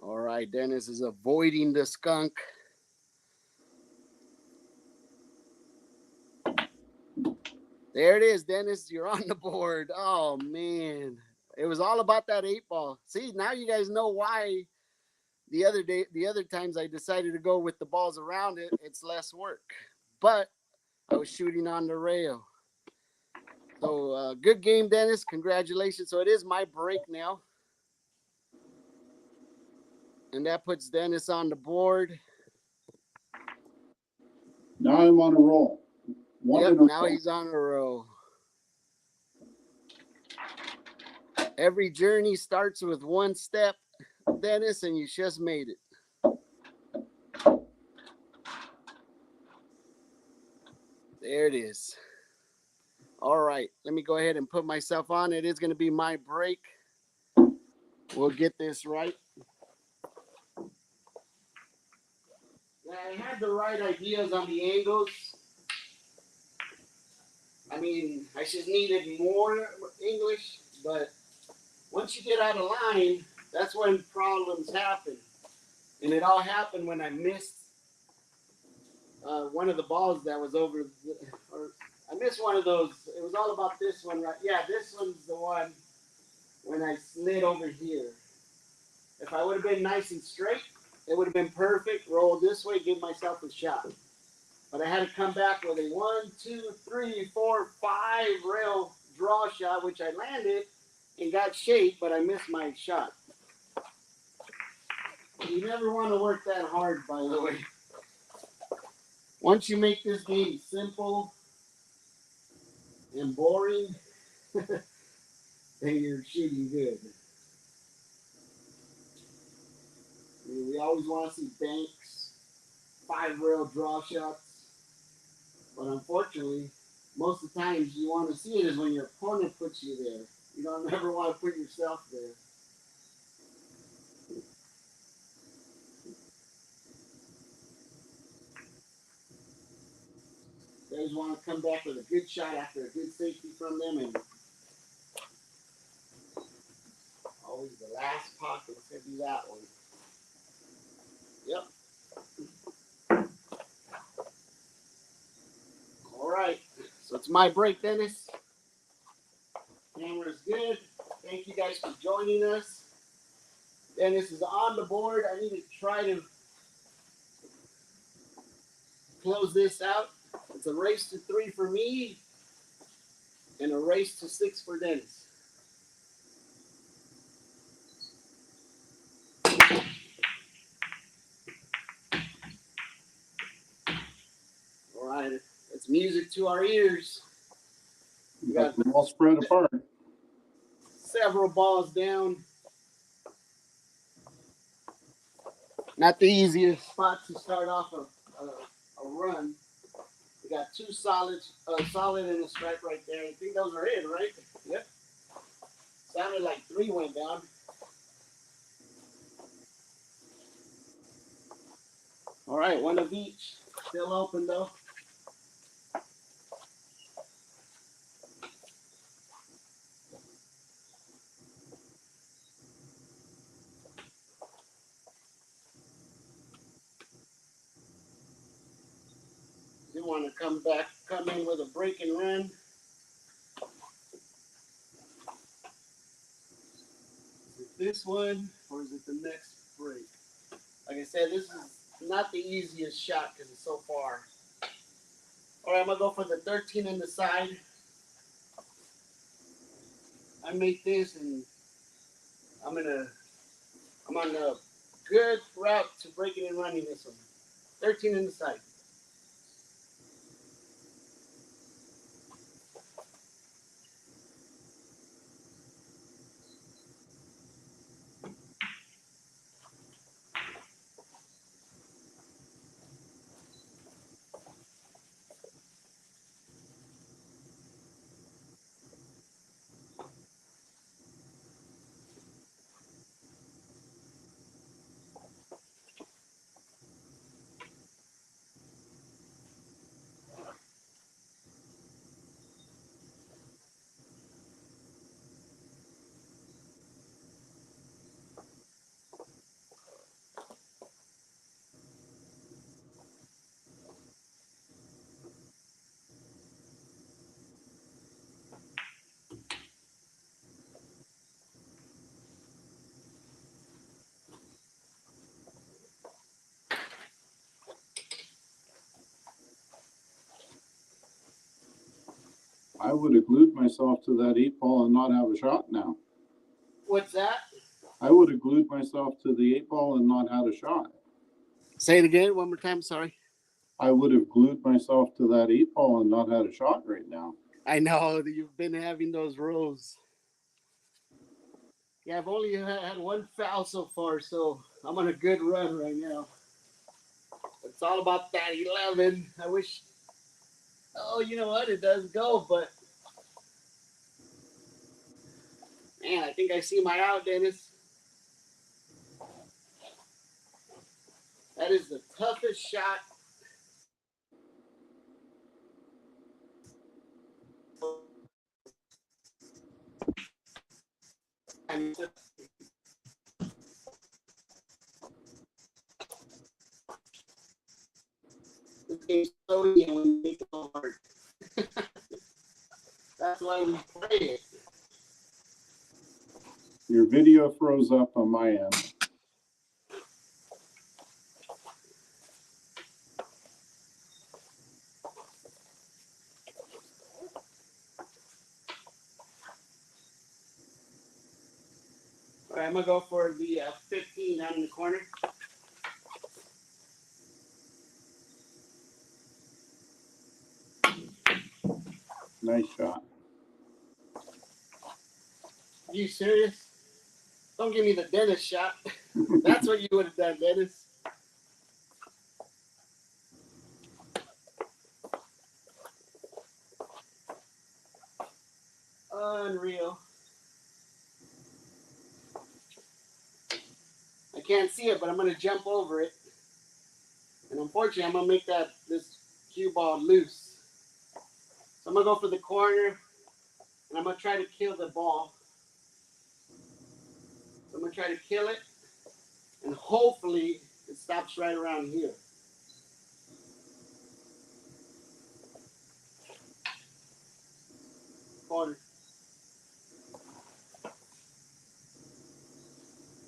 All right, Dennis is avoiding the skunk. There it is, Dennis. You're on the board. Oh man, it was all about that 8 ball. See, now you guys know why the other times I decided to go with the balls around it. It's less work, but I was shooting on the rail. So good game, Dennis. Congratulations. So it is my break now, and that puts Dennis on the board. Now I'm on a roll. One Yep, in a now row. he's on a row. Every journey starts with one step, Dennis, and you just made it. There it is. All right, let me go ahead and put myself on. It is going to be my break. We'll get this right. Yeah, I had the right ideas on the angles. I mean, I just needed more English, but once you get out of line, that's when problems happen. And it all happened when I missed one of the balls that was over, or I missed one of those. It was all about this one, right? Yeah, this one's the one when I slid over here. If I would have been nice and straight, it would have been perfect. Roll this way, give myself a shot. But I had to come back with a 1, 2, 3, 4, 5 rail draw shot, which I landed and got shaped, but I missed my shot. You never want to work that hard, by the way. Once you make this game simple and boring, then you're shooting good. I mean, we always want to see banks, 5 rail draw shots, but unfortunately, most of the times you want to see it is when your opponent puts you there. You don't ever want to put yourself there. You guys want to come back with a good shot after a good safety from them, and last pocket. Let's go do that one. Yep. All right. So it's my break, Dennis. Camera's good. Thank you guys for joining us. Dennis is on the board. I need to try to close this out. It's a race to 3 for me and a race to 6 for Dennis. All right. It's music to our ears. We got them all spread apart. Several balls down. Not the easiest spot to start off a run. We got 2 solids, a solid and a strike right there. I think those are in, right? Yep. Sounded like 3 went down. All right, 1 of each. Still open though. You want to come in with a break and run. Is it this one or is it the next break? Like I said, this is not the easiest shot because it's so far. All right, I'm gonna go for the 13 in the side. I made this and I'm on a good route to breaking and running this one. 13 in the side. I would have glued myself to that 8-ball and not have a shot now. What's that? I would have glued myself to the 8-ball and not had a shot. Say it again, one more time. Sorry. I would have glued myself to that 8-ball and not had a shot right now. I know that you've been having those rolls. Yeah, I've only had 1 foul so far, so I'm on a good run right now. It's all about that 11. I wish. Oh, you know what? It does go, but man, I think I see my out, Dennis. That is the toughest shot. And this game's so easy and we make it so hard. That's why we play it. Your video froze up on my end. All right, I'm going to go for the 15 out in the corner. Nice shot. Are you serious? Don't give me the Dennis shot. That's what you would have done, Dennis. Unreal. I can't see it, but I'm going to jump over it. And unfortunately, I'm going to make this cue ball loose. So I'm going to go for the corner, and I'm going to try to kill the ball. So I'm going to try to kill it. And hopefully it stops right around here. Corner.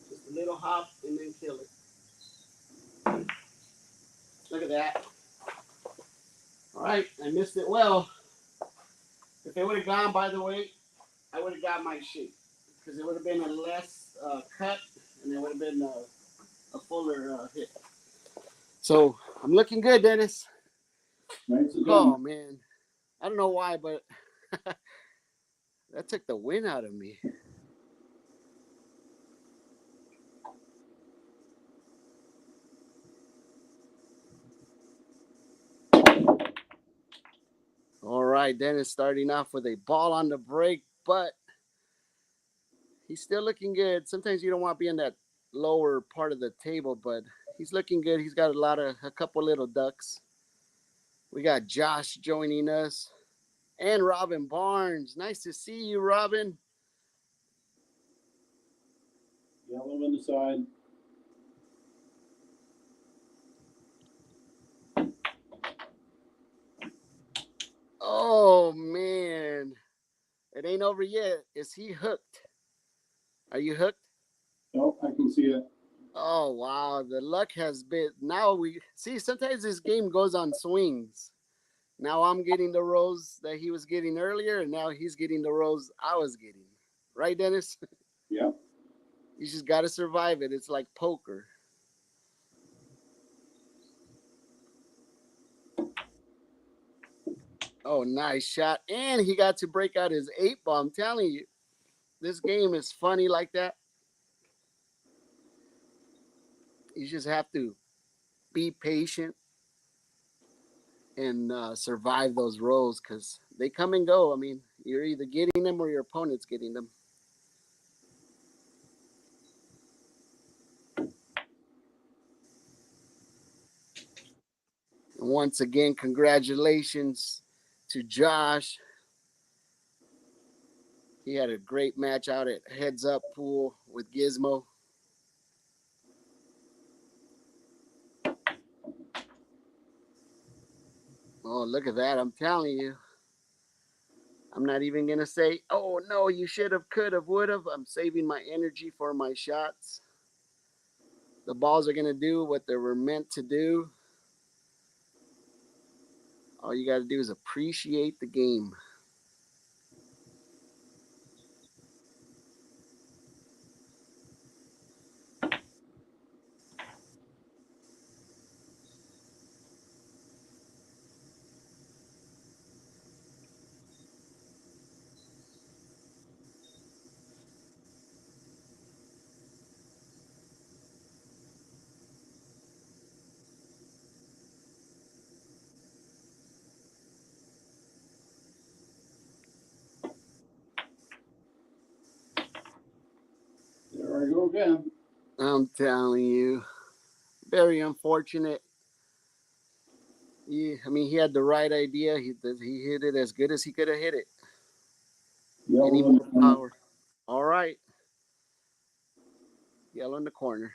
Just a little hop and then kill it. Look at that. All right, I missed it well. If it would have gone by the way, I would have got my shape. Because it would have been a less cut and it would have been a fuller hit. So I'm looking good, Dennis. Nice again. Oh, man. I don't know why, but that took the wind out of me. All right, Dennis starting off with a ball on the break, but he's still looking good. Sometimes you don't want to be in that lower part of the table, but he's looking good. He's got a couple little ducks. We got Josh joining us and Robin Barnes. Nice to see you, Robin. Yellow on the side. Oh, man. It ain't over yet. Is he hooked? Are you hooked? Oh, I can see it. Oh, wow. The luck has been. Now we see sometimes this game goes on swings. Now I'm getting the rolls that he was getting earlier, and now he's getting the rolls I was getting. Right, Dennis? Yeah. You just got to survive it. It's like poker. Oh, nice shot. And he got to break out his 8 ball. I'm telling you, this game is funny like that. You just have to be patient and survive those rolls because they come and go. I mean, you're either getting them or your opponent's getting them. And once again, congratulations to Josh. He had a great match out at Heads Up Pool with Gizmo. Oh, look at that. I'm telling you. I'm not even going to say, oh, no, you should have, could have, would have. I'm saving my energy for my shots. The balls are going to do what they were meant to do. All you got to do is appreciate the game. There I go again. I'm telling you. Very unfortunate. I mean, he had the right idea. He hit it as good as he could have hit it. Any Yellow in the more corner. power. All right. Yellow in the corner.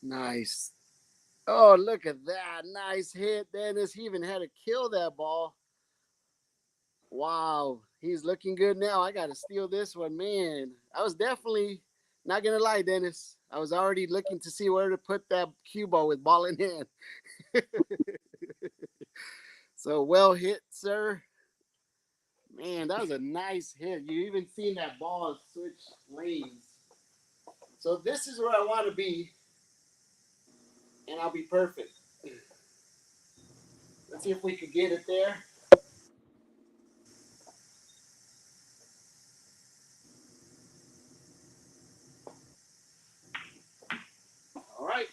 Nice. Oh, look at that. Nice hit, Dennis. He even had to kill that ball. Wow. He's looking good now. I got to steal this one. Man, I was definitely, not going to lie, Dennis. I was already looking to see where to put that cue ball with ball in hand. So well hit, sir. Man, that was a nice hit. You even seen that ball switch lanes. So this is where I want to be, and I'll be perfect. Let's see if we could get it there. All right.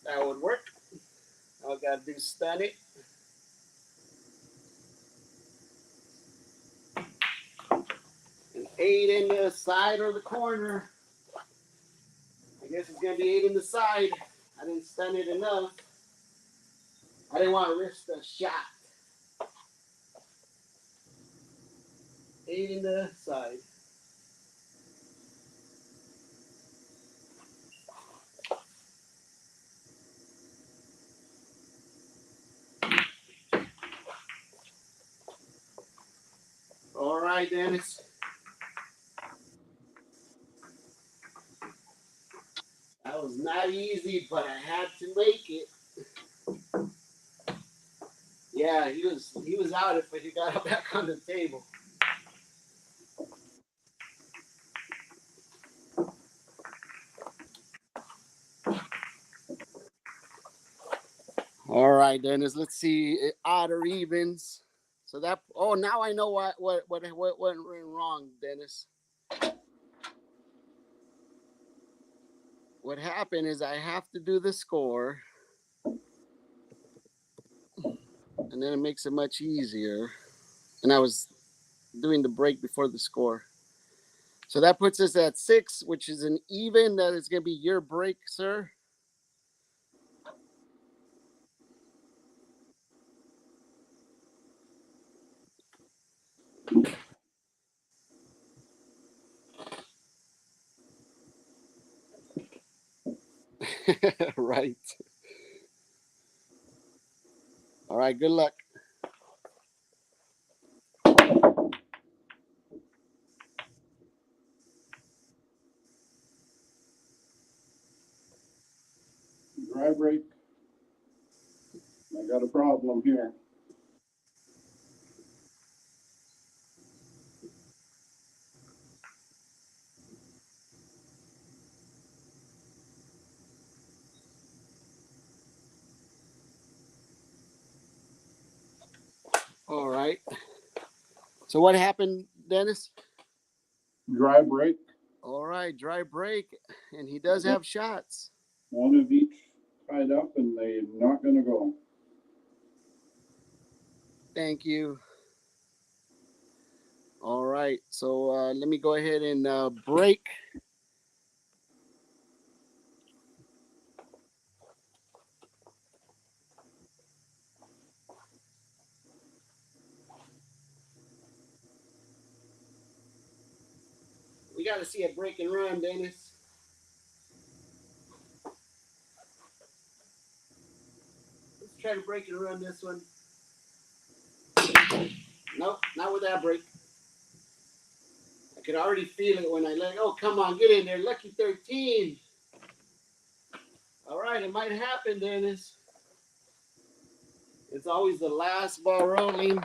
That would work. All I got to do is stun it. And 8 in the side or the corner. I guess it's going to be 8 in the side. I didn't stun it enough. I didn't want to risk the shot. 8 in the side. All right, Dennis. That was not easy, but I had to make it. Yeah, he was out if he got back on the table. All right, Dennis. Let's see, odd or evens. So that. Oh, now I know what went wrong, Dennis. What happened is I have to do the score, and then it makes it much easier. And I was doing the break before the score. So that puts us at 6, which is an even. That is going to be your break, sir. Right. All right. Good luck. Dry break. I got a problem here. All right. So what happened, Dennis? Dry break. All right. Dry break, and he does have shots. One of each tied up, and they're not going to go. Thank you. All right. So let me go ahead and break. We got to see a break and run, Dennis. Let's try to break and run this one. Nope, not with that break. I could already feel it when I let. Oh, come on, get in there, lucky 13. All right, it might happen, Dennis. It's always the last ball rolling.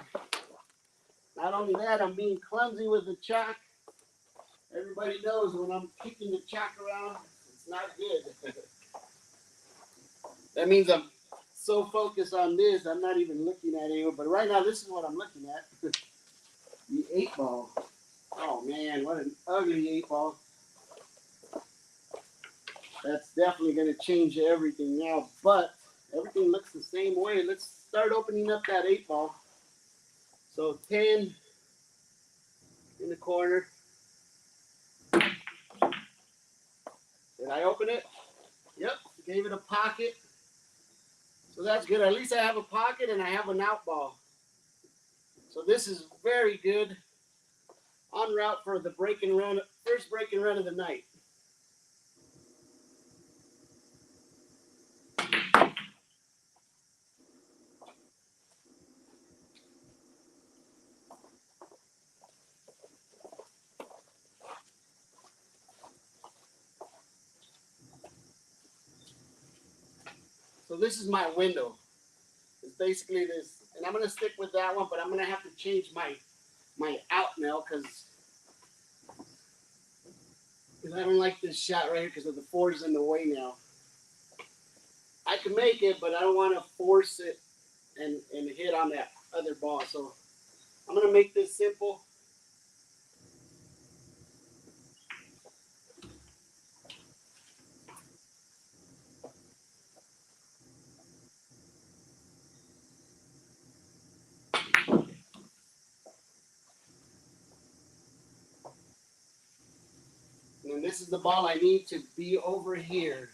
Not only that, I'm being clumsy with the chalk. Everybody knows when I'm kicking the chalk around, it's not good. That means I'm so focused on this, I'm not even looking at it. But right now, this is what I'm looking at. The 8 ball. Oh man, what an ugly 8 ball. That's definitely going to change everything now. But everything looks the same way. Let's start opening up that 8 ball. So 10 in the corner. Did I open it? Yep. Gave it a pocket. So that's good. At least I have a pocket and I have an out ball. So this is very good. En route for the break and run, first break and run of the night. So this is my window. It's basically this, and I'm gonna stick with that one, but I'm gonna have to change my out now because I don't like this shot right here because of the 4's in the way now. I can make it, but I don't want to force it and hit on that other ball. So I'm gonna make this simple. And then this is the ball I need to be over here.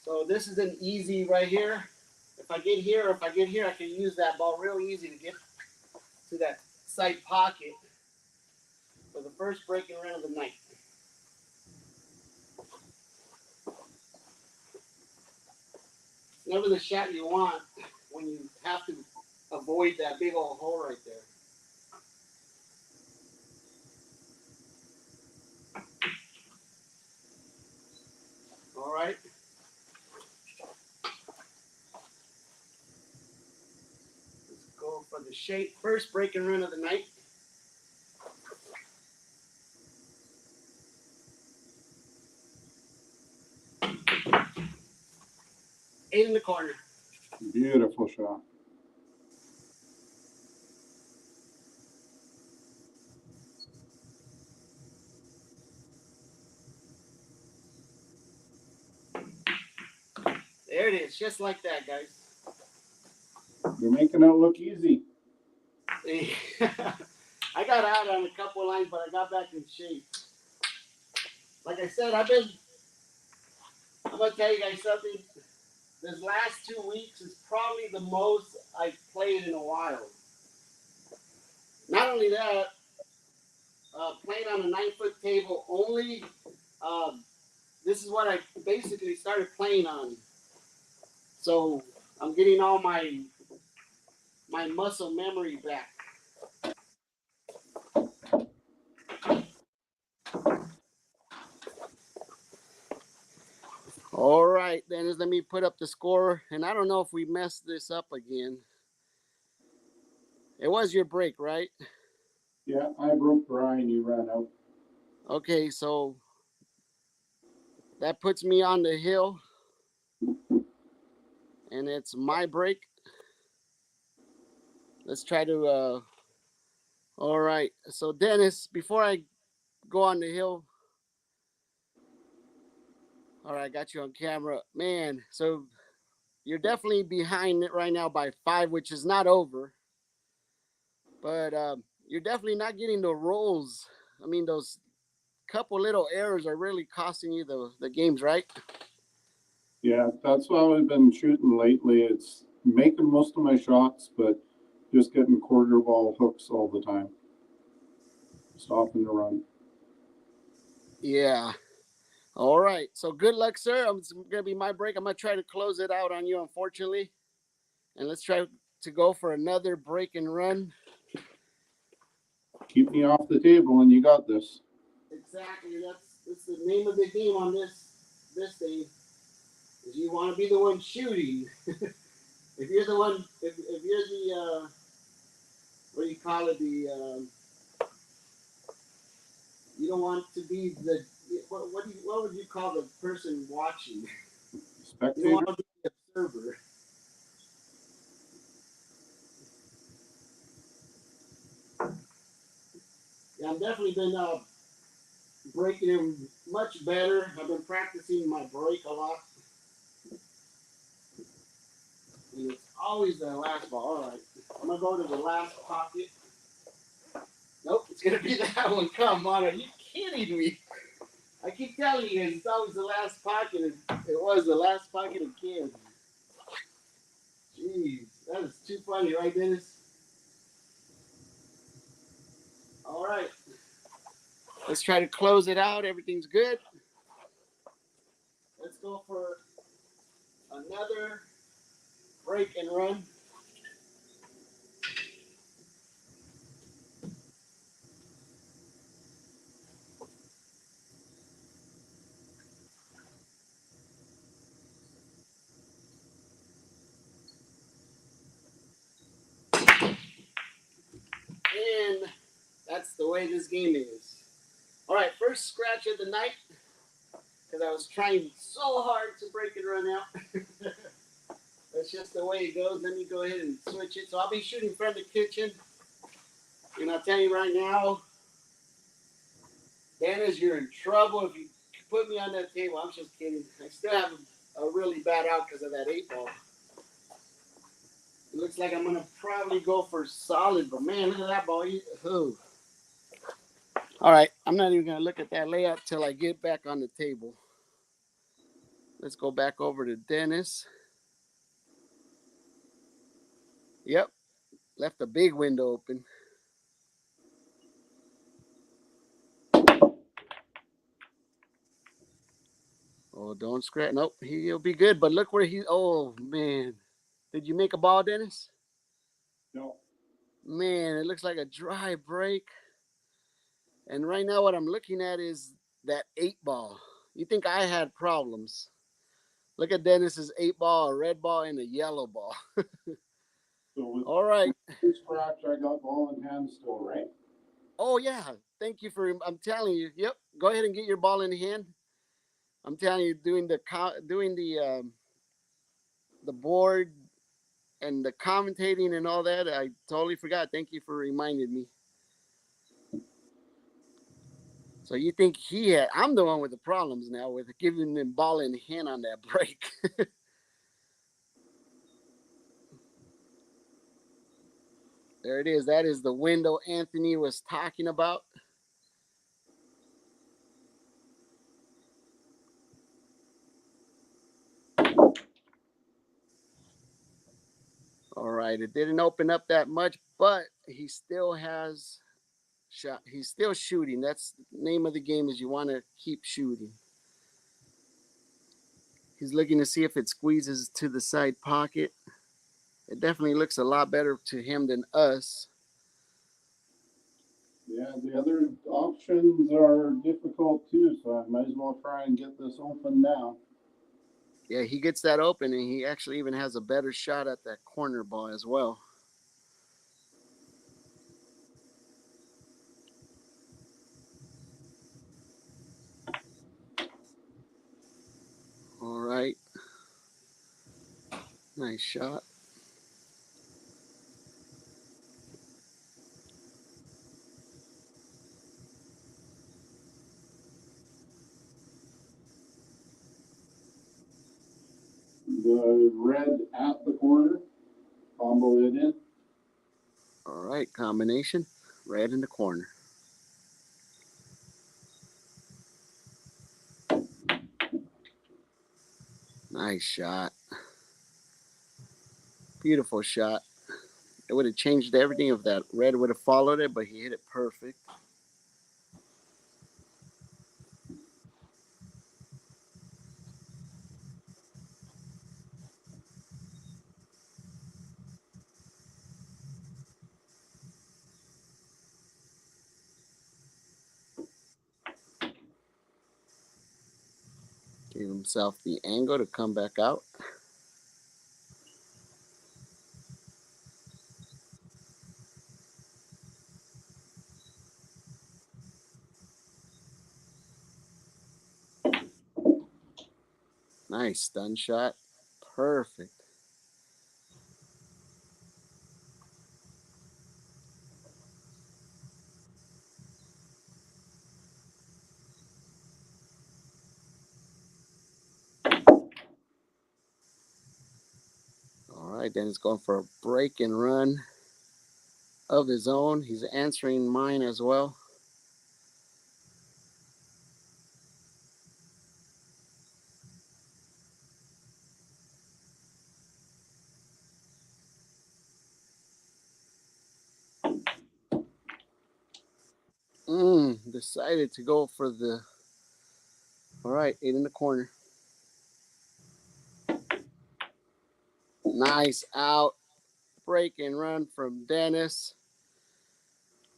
So this is an easy right here. If I get here or if I get here, I can use that ball real easy to get to that side pocket. first breaking run of the night. Never the shot you want when you have to avoid that big old hole right there. All right. Let's go for the shape. First breaking run of the night. 8 in the corner. Beautiful shot. There it is, just like that, guys. You're making it look easy. I got out on a couple of lines, but I got back in shape. Like I said, I'm going to tell you guys something. This last 2 weeks is probably the most I've played in a while. Not only that, playing on a 9-foot table only. This is what I basically started playing on. So I'm getting all my muscle memory back. All right, Dennis, let me put up the score. And I don't know if we messed this up again. It was your break, right? Yeah, I broke Brian. You ran out. Okay, so that puts me on the hill. And it's my break. Let's try to. All right, so Dennis, before I go on the hill. All right, I got you on camera. Man, so you're definitely behind it right now by 5, which is not over. But you're definitely not getting the rolls. I mean, those couple little errors are really costing you the games, right? Yeah, that's what I've been shooting lately. It's making most of my shots, but just getting quarter ball hooks all the time. Stopping the run. Yeah. All right. So good luck, sir. It's going to be my break. I'm going to try to close it out on you, unfortunately. And let's try to go for another break and run. Keep me off the table, and you got this. Exactly. That's the name of the game on this thing. Is you want to be the one shooting. If you're the one, if you're the what do you call it? You don't want to be the what would you call the person watching? You don't Spectator. want to be the observer. Yeah, I've definitely been breaking him much better. I've been practicing my break a lot. And it's always the last ball. All right, I'm gonna go to the last pocket. Nope, it's gonna be that one. Come on, are you kidding me? I keep telling you guys, it's always the last pocket. It was the last pocket again. Jeez, that is too funny, right, Dennis? All right, let's try to close it out. Everything's good. Let's go for another break and run. And that's the way this game is. All right, first scratch of the night because I was trying so hard to break and run out. That's just the way it goes. Let me go ahead and switch it. So I'll be shooting from the kitchen. And I'll tell you right now, Dennis, you're in trouble if you put me on that table. I'm just kidding. I still have a really bad out because of that 8 ball. It looks like I'm going to probably go for solid, but man, look at that ball. Ooh. All right, I'm not even going to look at that layout till I get back on the table. Let's go back over to Dennis. Yep, left a big window open. Oh, don't scratch. Nope, he'll be good. But look where he. Oh man, did you make a ball, Dennis? No. Man, it looks like a dry break. And right now, what I'm looking at is that 8 ball. You think I had problems? Look at Dennis's 8 ball, a red ball, and a yellow ball. So with All right. this scratch, I got ball in hand still, right? Oh yeah. Thank you for. I'm telling you. Yep. Go ahead and get your ball in hand. I'm telling you, doing the board and the commentating and all that. I totally forgot. Thank you for reminding me. So you think he had? I'm the one with the problems now with giving them ball in hand on that break. There it is. That is the window Anthony was talking about. All right, it didn't open up that much, but he still has shot. He's still shooting. That's the name of the game. Is you want to keep shooting. He's looking to see if it squeezes to the side pocket. It definitely looks a lot better to him than us. Yeah, the other options are difficult too, so I might as well try and get this open now. Yeah, he gets that open, and he actually even has a better shot at that corner ball as well. All right, nice shot. The red at the corner, combo it in. All right, combination, red in the corner. Nice shot. Beautiful shot. It would have changed everything if that red would have followed it, but he hit it perfect. Gave himself the angle to come back out. Nice stun shot. Perfect. All right, then he's going for a break and run of his own. He's answering mine as well. Decided to go for the. All right, 8 in the corner. Nice out. Break and run from Dennis.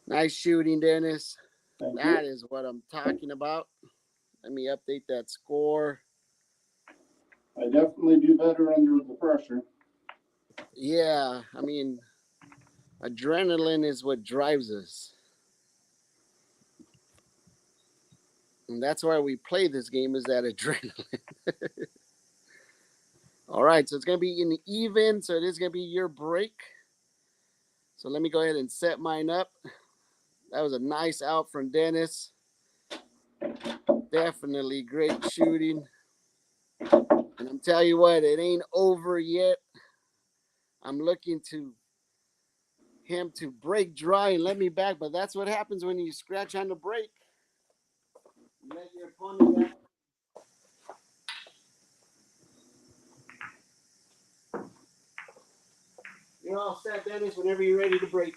Nice shooting, Dennis. Thank you. That is what I'm talking about. Let me update that score. I definitely do better under the pressure. Yeah, I mean, adrenaline is what drives us. And that's why we play this game is that adrenaline. All right, so it's going to be an even. So it is going to be your break. So let me go ahead and set mine up. That was a nice out from Dennis. Definitely great shooting. And I'm telling you what, it ain't over yet. I'm looking to him to break dry and let me back, but that's what happens when you scratch on the break. You let your opponent back. You're all set, Dennis, whenever you're ready to break.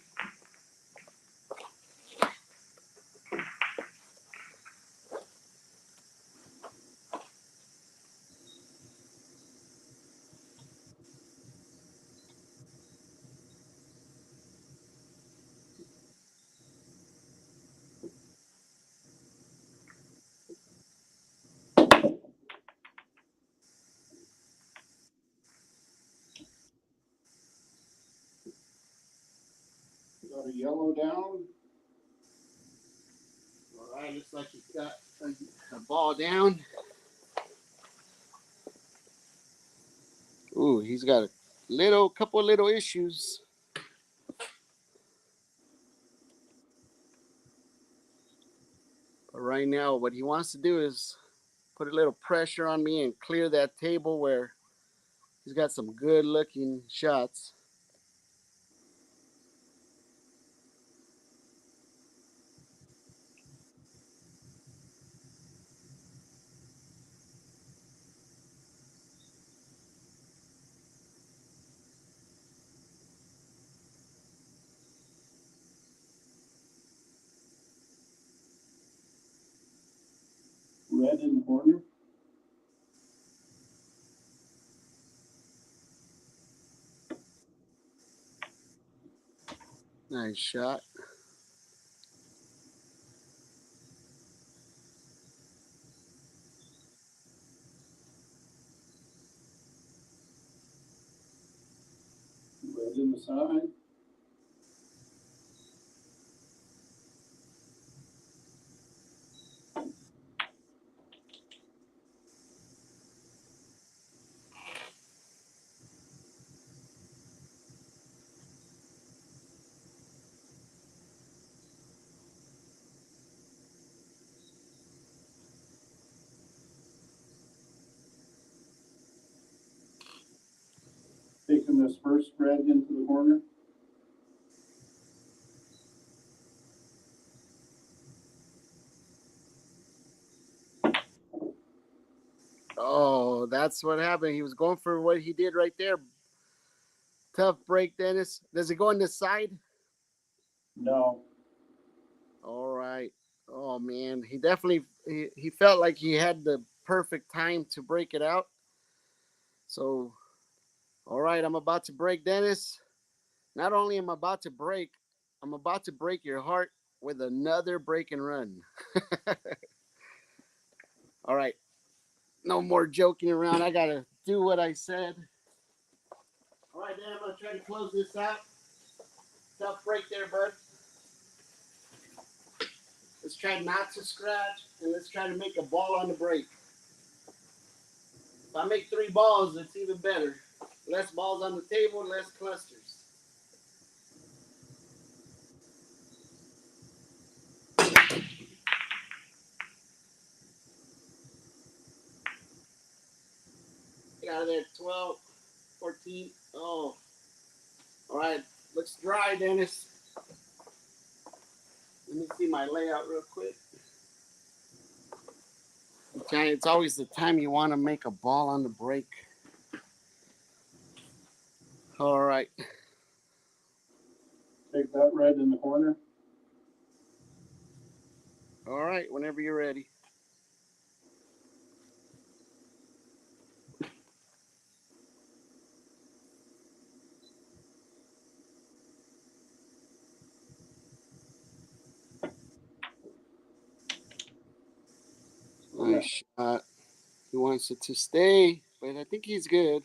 yellow down. All right, looks like he's got a ball down. Ooh, he's got a couple little issues. But right now, what he wants to do is put a little pressure on me and clear that table where he's got some good looking shots. Red in the corner. Nice shot. Red in the side. Taking this first red into the corner. Oh, that's what happened. He was going for what he did right there. Tough break, Dennis. Does it go on the side? No. All right. Oh man, he definitely he felt like he had the perfect time to break it out. So, all right, I'm about to break, Dennis. Not only am I about to break, I'm about to break your heart with another break and run. All right, no more joking around. I gotta do what I said. All right, Dan, I'm gonna try to close this out. Tough break there, bud. Let's try not to scratch, and let's try to make a ball on the break. If I make 3 balls, it's even better. Less balls on the table, less clusters. Get out of there, 12, 14. Oh, all right. Looks dry, Dennis. Let me see my layout real quick. Okay, it's always the time you want to make a ball on the break. All right. Take that red in the corner. All right, whenever you're ready. Nice shot. He wants it to stay, but I think he's good.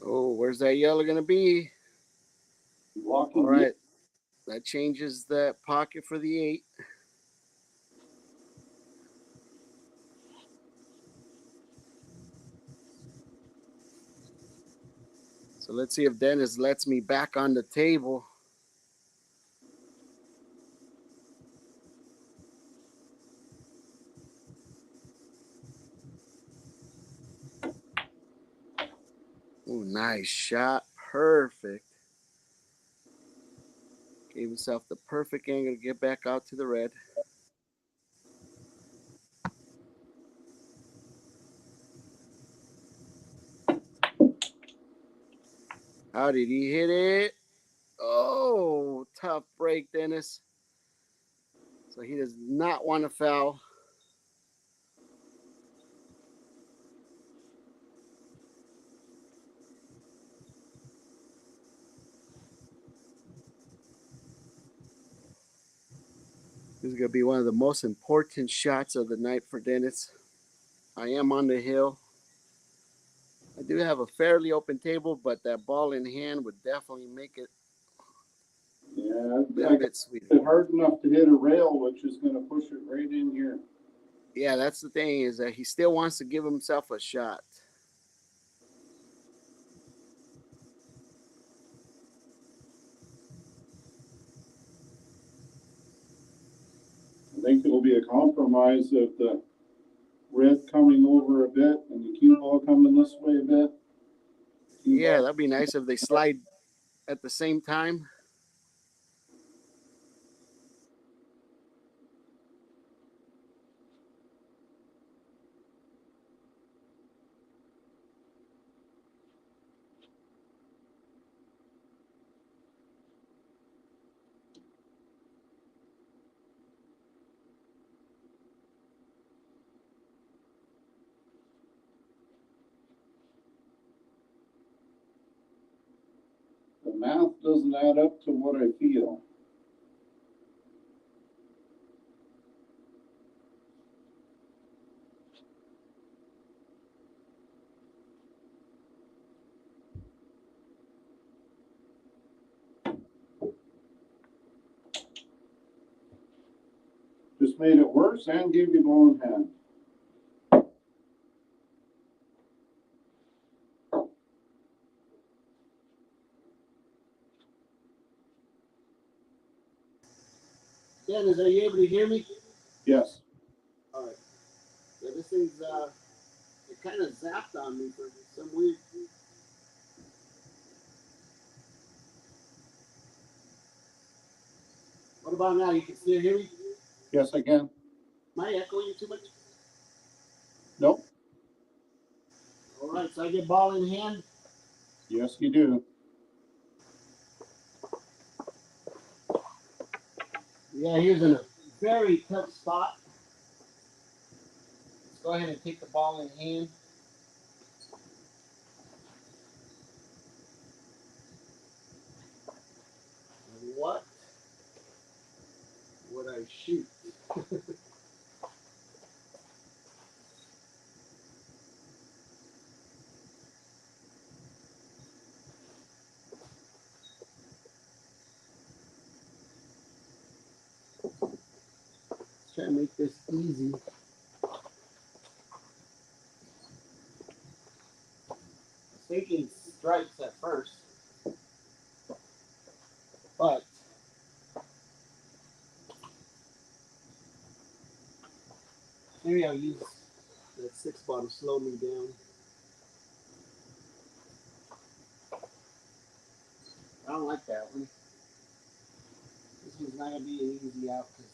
Oh, where's that yellow going to be? All Blocking. right. That changes that pocket for the 8. So let's see if Dennis lets me back on the table. Oh, nice shot. Perfect. Gave himself the perfect angle to get back out to the red. How did he hit it? Oh, tough break, Dennis. So he does not want to foul. This is going to be one of the most important shots of the night for Dennis. I am on the hill. I do have a fairly open table, but that ball in hand would definitely make it Yeah, a little I got bit sweeter. it hard enough to hit a rail, which is going to push it right in here. Yeah, that's the thing, is that he still wants to give himself a shot. I think it'll be a compromise of the red coming over a bit and the cue ball coming this way a bit. Cue Yeah, ball. that'd be nice if they slide at the same time. The math doesn't add up to what I feel. Just made it worse and gave you ball in hand. Dennis, are you able to hear me? Yes. All right. Yeah, this thing's it kind of zapped on me for some weird. What about now? You can still hear me? Yes, I can. Am I echoing too much? Nope. All right, so I get ball in hand. Yes, you do. Yeah, here's in a very tough spot. Let's go ahead and take the ball in hand. What would I shoot? Let's try to make this easy. I was thinking strikes at first, but maybe I'll use that 6 ball to slow me down. I don't like that one. This one's not gonna be an easy out because.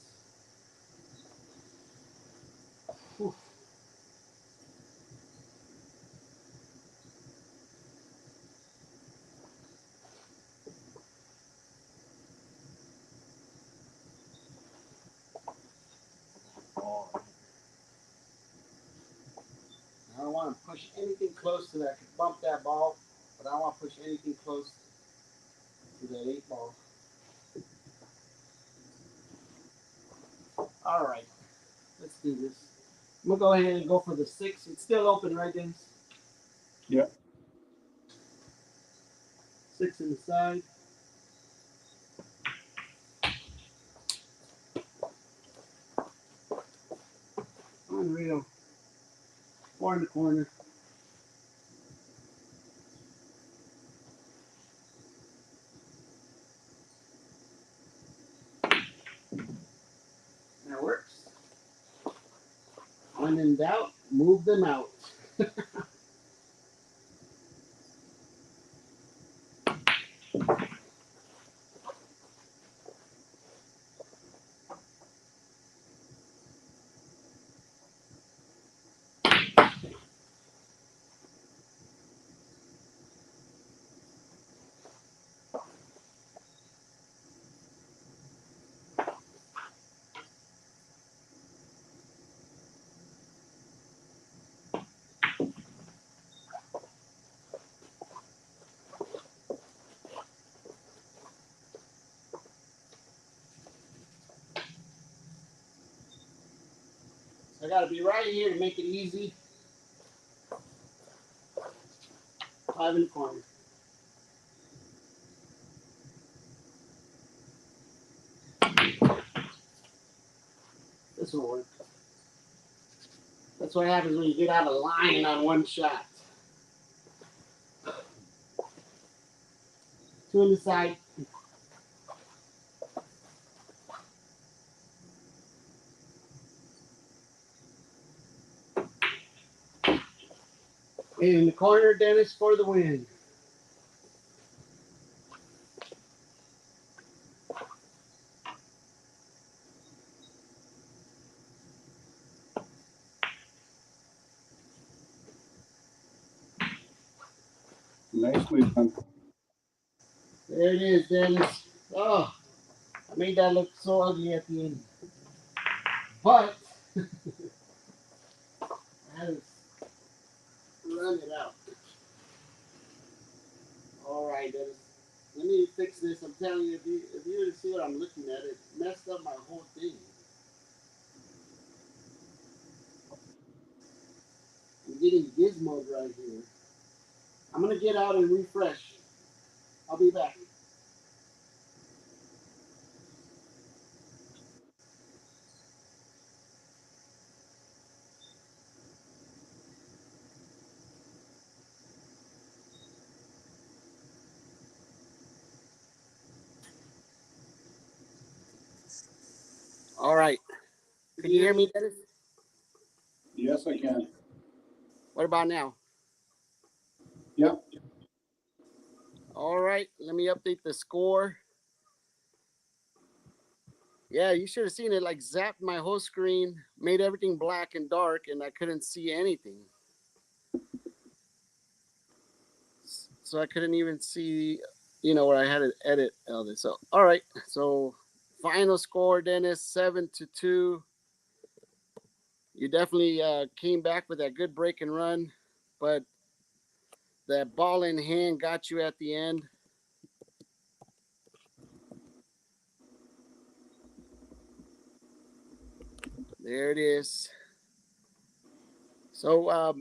I don't want to push anything close to that. I could bump that ball, but I don't want to push anything close to that 8 ball. All right, let's do this. I'm gonna go ahead and go for the 6. It's still open, right, Dennis? Yep. 6 in the side. Unreal. 4 in the corner. That works. When in doubt, move them out. I gotta be right here to make it easy. 5 in the corner. This will work. That's what happens when you get out of line on one shot. 2 in the side. In the corner, Dennis, for the win. Nicely done. There it is, Dennis. Oh, I made that look so ugly at the end. But, I had to run it out. All right, Dennis. Let me fix this. I'm telling you, if you were to see what I'm looking at, it messed up my whole thing. I'm getting gizmos right here. I'm gonna get out and refresh. I'll be back. All right. Can you hear me, Dennis? Yes, I can. What about now? Yep. All right. Let me update the score. Yeah, you should have seen it. Like zapped my whole screen, made everything black and dark, and I couldn't see anything. So I couldn't even see, where I had to edit all this. So all right. So final score, Dennis, 7-2. You definitely came back with that good break and run, but that ball in hand got you at the end. There it is. So, I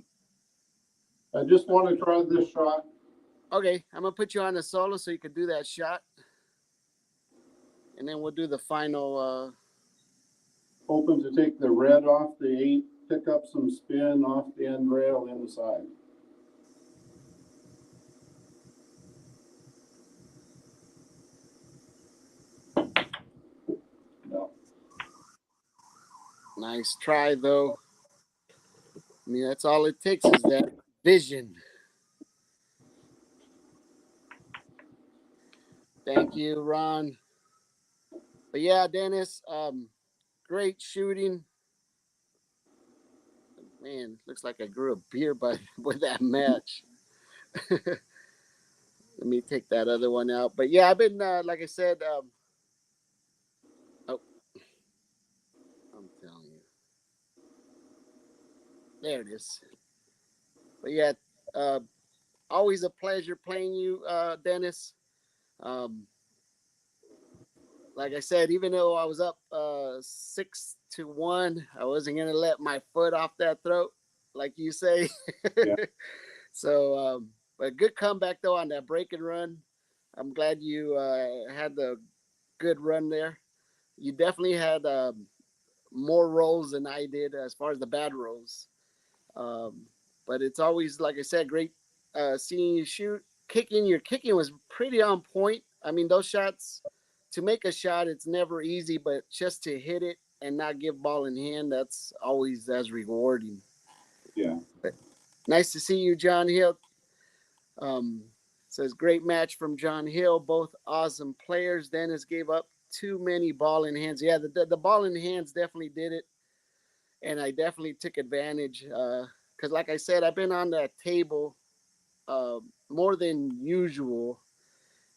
just want to try this shot. okay, I'm gonna put you on a solo so you can do that shot, and then we'll do the final. Hoping to take the red off the 8, pick up some spin off the end rail inside. No. Nice try, though. I mean, that's all it takes is that vision. Thank you, Ron. But yeah, Dennis, great shooting. Man, looks like I grew a beard by with that match. Let me take that other one out. But yeah, I've been like I said. Oh, I'm telling you, there it is. But yeah, uh, always a pleasure playing you, Dennis. Um, like I said, even though I was up 6-1, I wasn't gonna let my foot off that throat, like you say. Yeah. So, but good comeback though on that break and run. I'm glad you had the good run there. You definitely had more rolls than I did as far as the bad rolls. Um, but it's always, like I said, great seeing you shoot. Your kicking was pretty on point. I mean, those shots, to make a shot, it's never easy, but just to hit it and not give ball in hand, that's always as rewarding. Yeah. But nice to see you, John Hill. Um, says great match from John Hill. Both awesome players. Dennis gave up too many ball in hands. Yeah, the ball in hands definitely did it, and I definitely took advantage. Because, like I said, I've been on that table more than usual,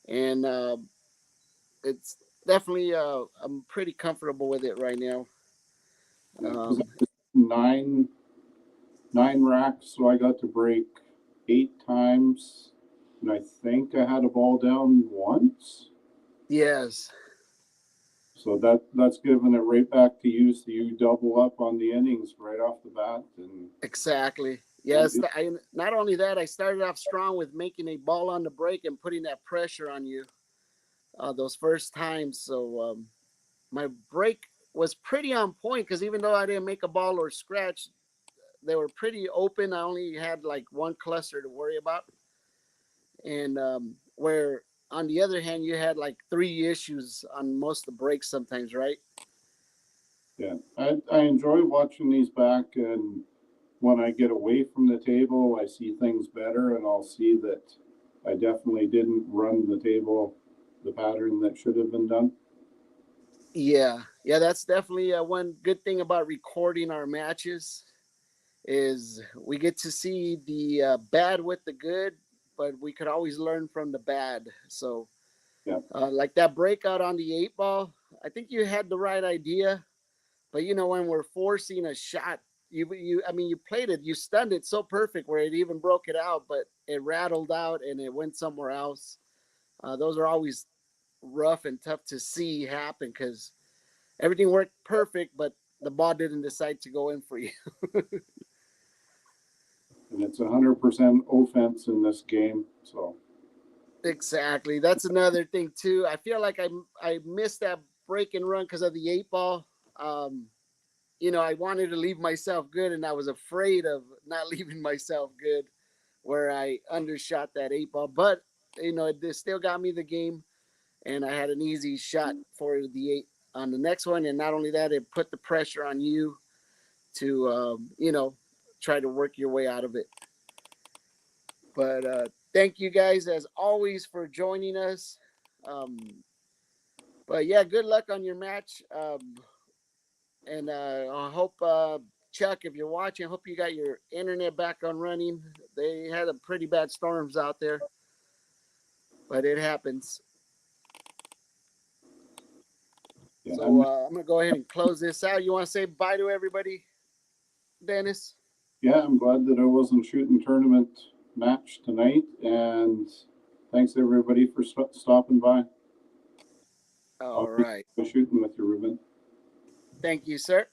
and it's definitely I'm pretty comfortable with it right now. Yeah. Because Um, nine racks, so I got to break 8 times, and I think I had a ball down once. yes, So that's giving it right back to you. So you double up on the innings right off the bat, and Exactly. and Yes. Not only that, I started off strong with making a ball on the break and putting that pressure on you those first times. So my break was pretty on point because even though I didn't make a ball or scratch, they were pretty open. I only had like one cluster to worry about, and where on the other hand, you had like three issues on most of the breaks sometimes, right? yeah, I enjoy watching these back, and when I get away from the table, I see things better, and I'll see that I definitely didn't run the table the pattern that should have been done. Yeah, yeah, that's definitely one good thing about recording our matches is we get to see the bad with the good, but we could always learn from the bad. So, Yeah, like that breakout on the eight ball, I think you had the right idea, but you know when we're forcing a shot, I mean, you played it, you stunned it so perfect where it even broke it out, but it rattled out and it went somewhere else. Those are always rough and tough to see happen because everything worked perfect, but the ball didn't decide to go in for you. and it's 100% offense in this game. So Exactly. That's another thing too. I feel like I missed that break and run because of the eight ball. Um, I wanted to leave myself good, and I was afraid of not leaving myself good, where I undershot that eight ball. But it still got me the game, and I had an easy shot for the eight on the next one. And not only that, it put the pressure on you to try to work your way out of it. But thank you guys as always for joining us. Um, but yeah, good luck on your match. And I hope Chuck, if you're watching, I hope you got your internet back on running. They had a pretty bad storms out there, but it happens. yeah, So I'm gonna go ahead and close this out. You want to say bye to everybody, Dennis? I'm glad that I wasn't shooting tournament match tonight, and thanks everybody for stopping by. All Always right. shooting with you, Ruben. Thank you, sir.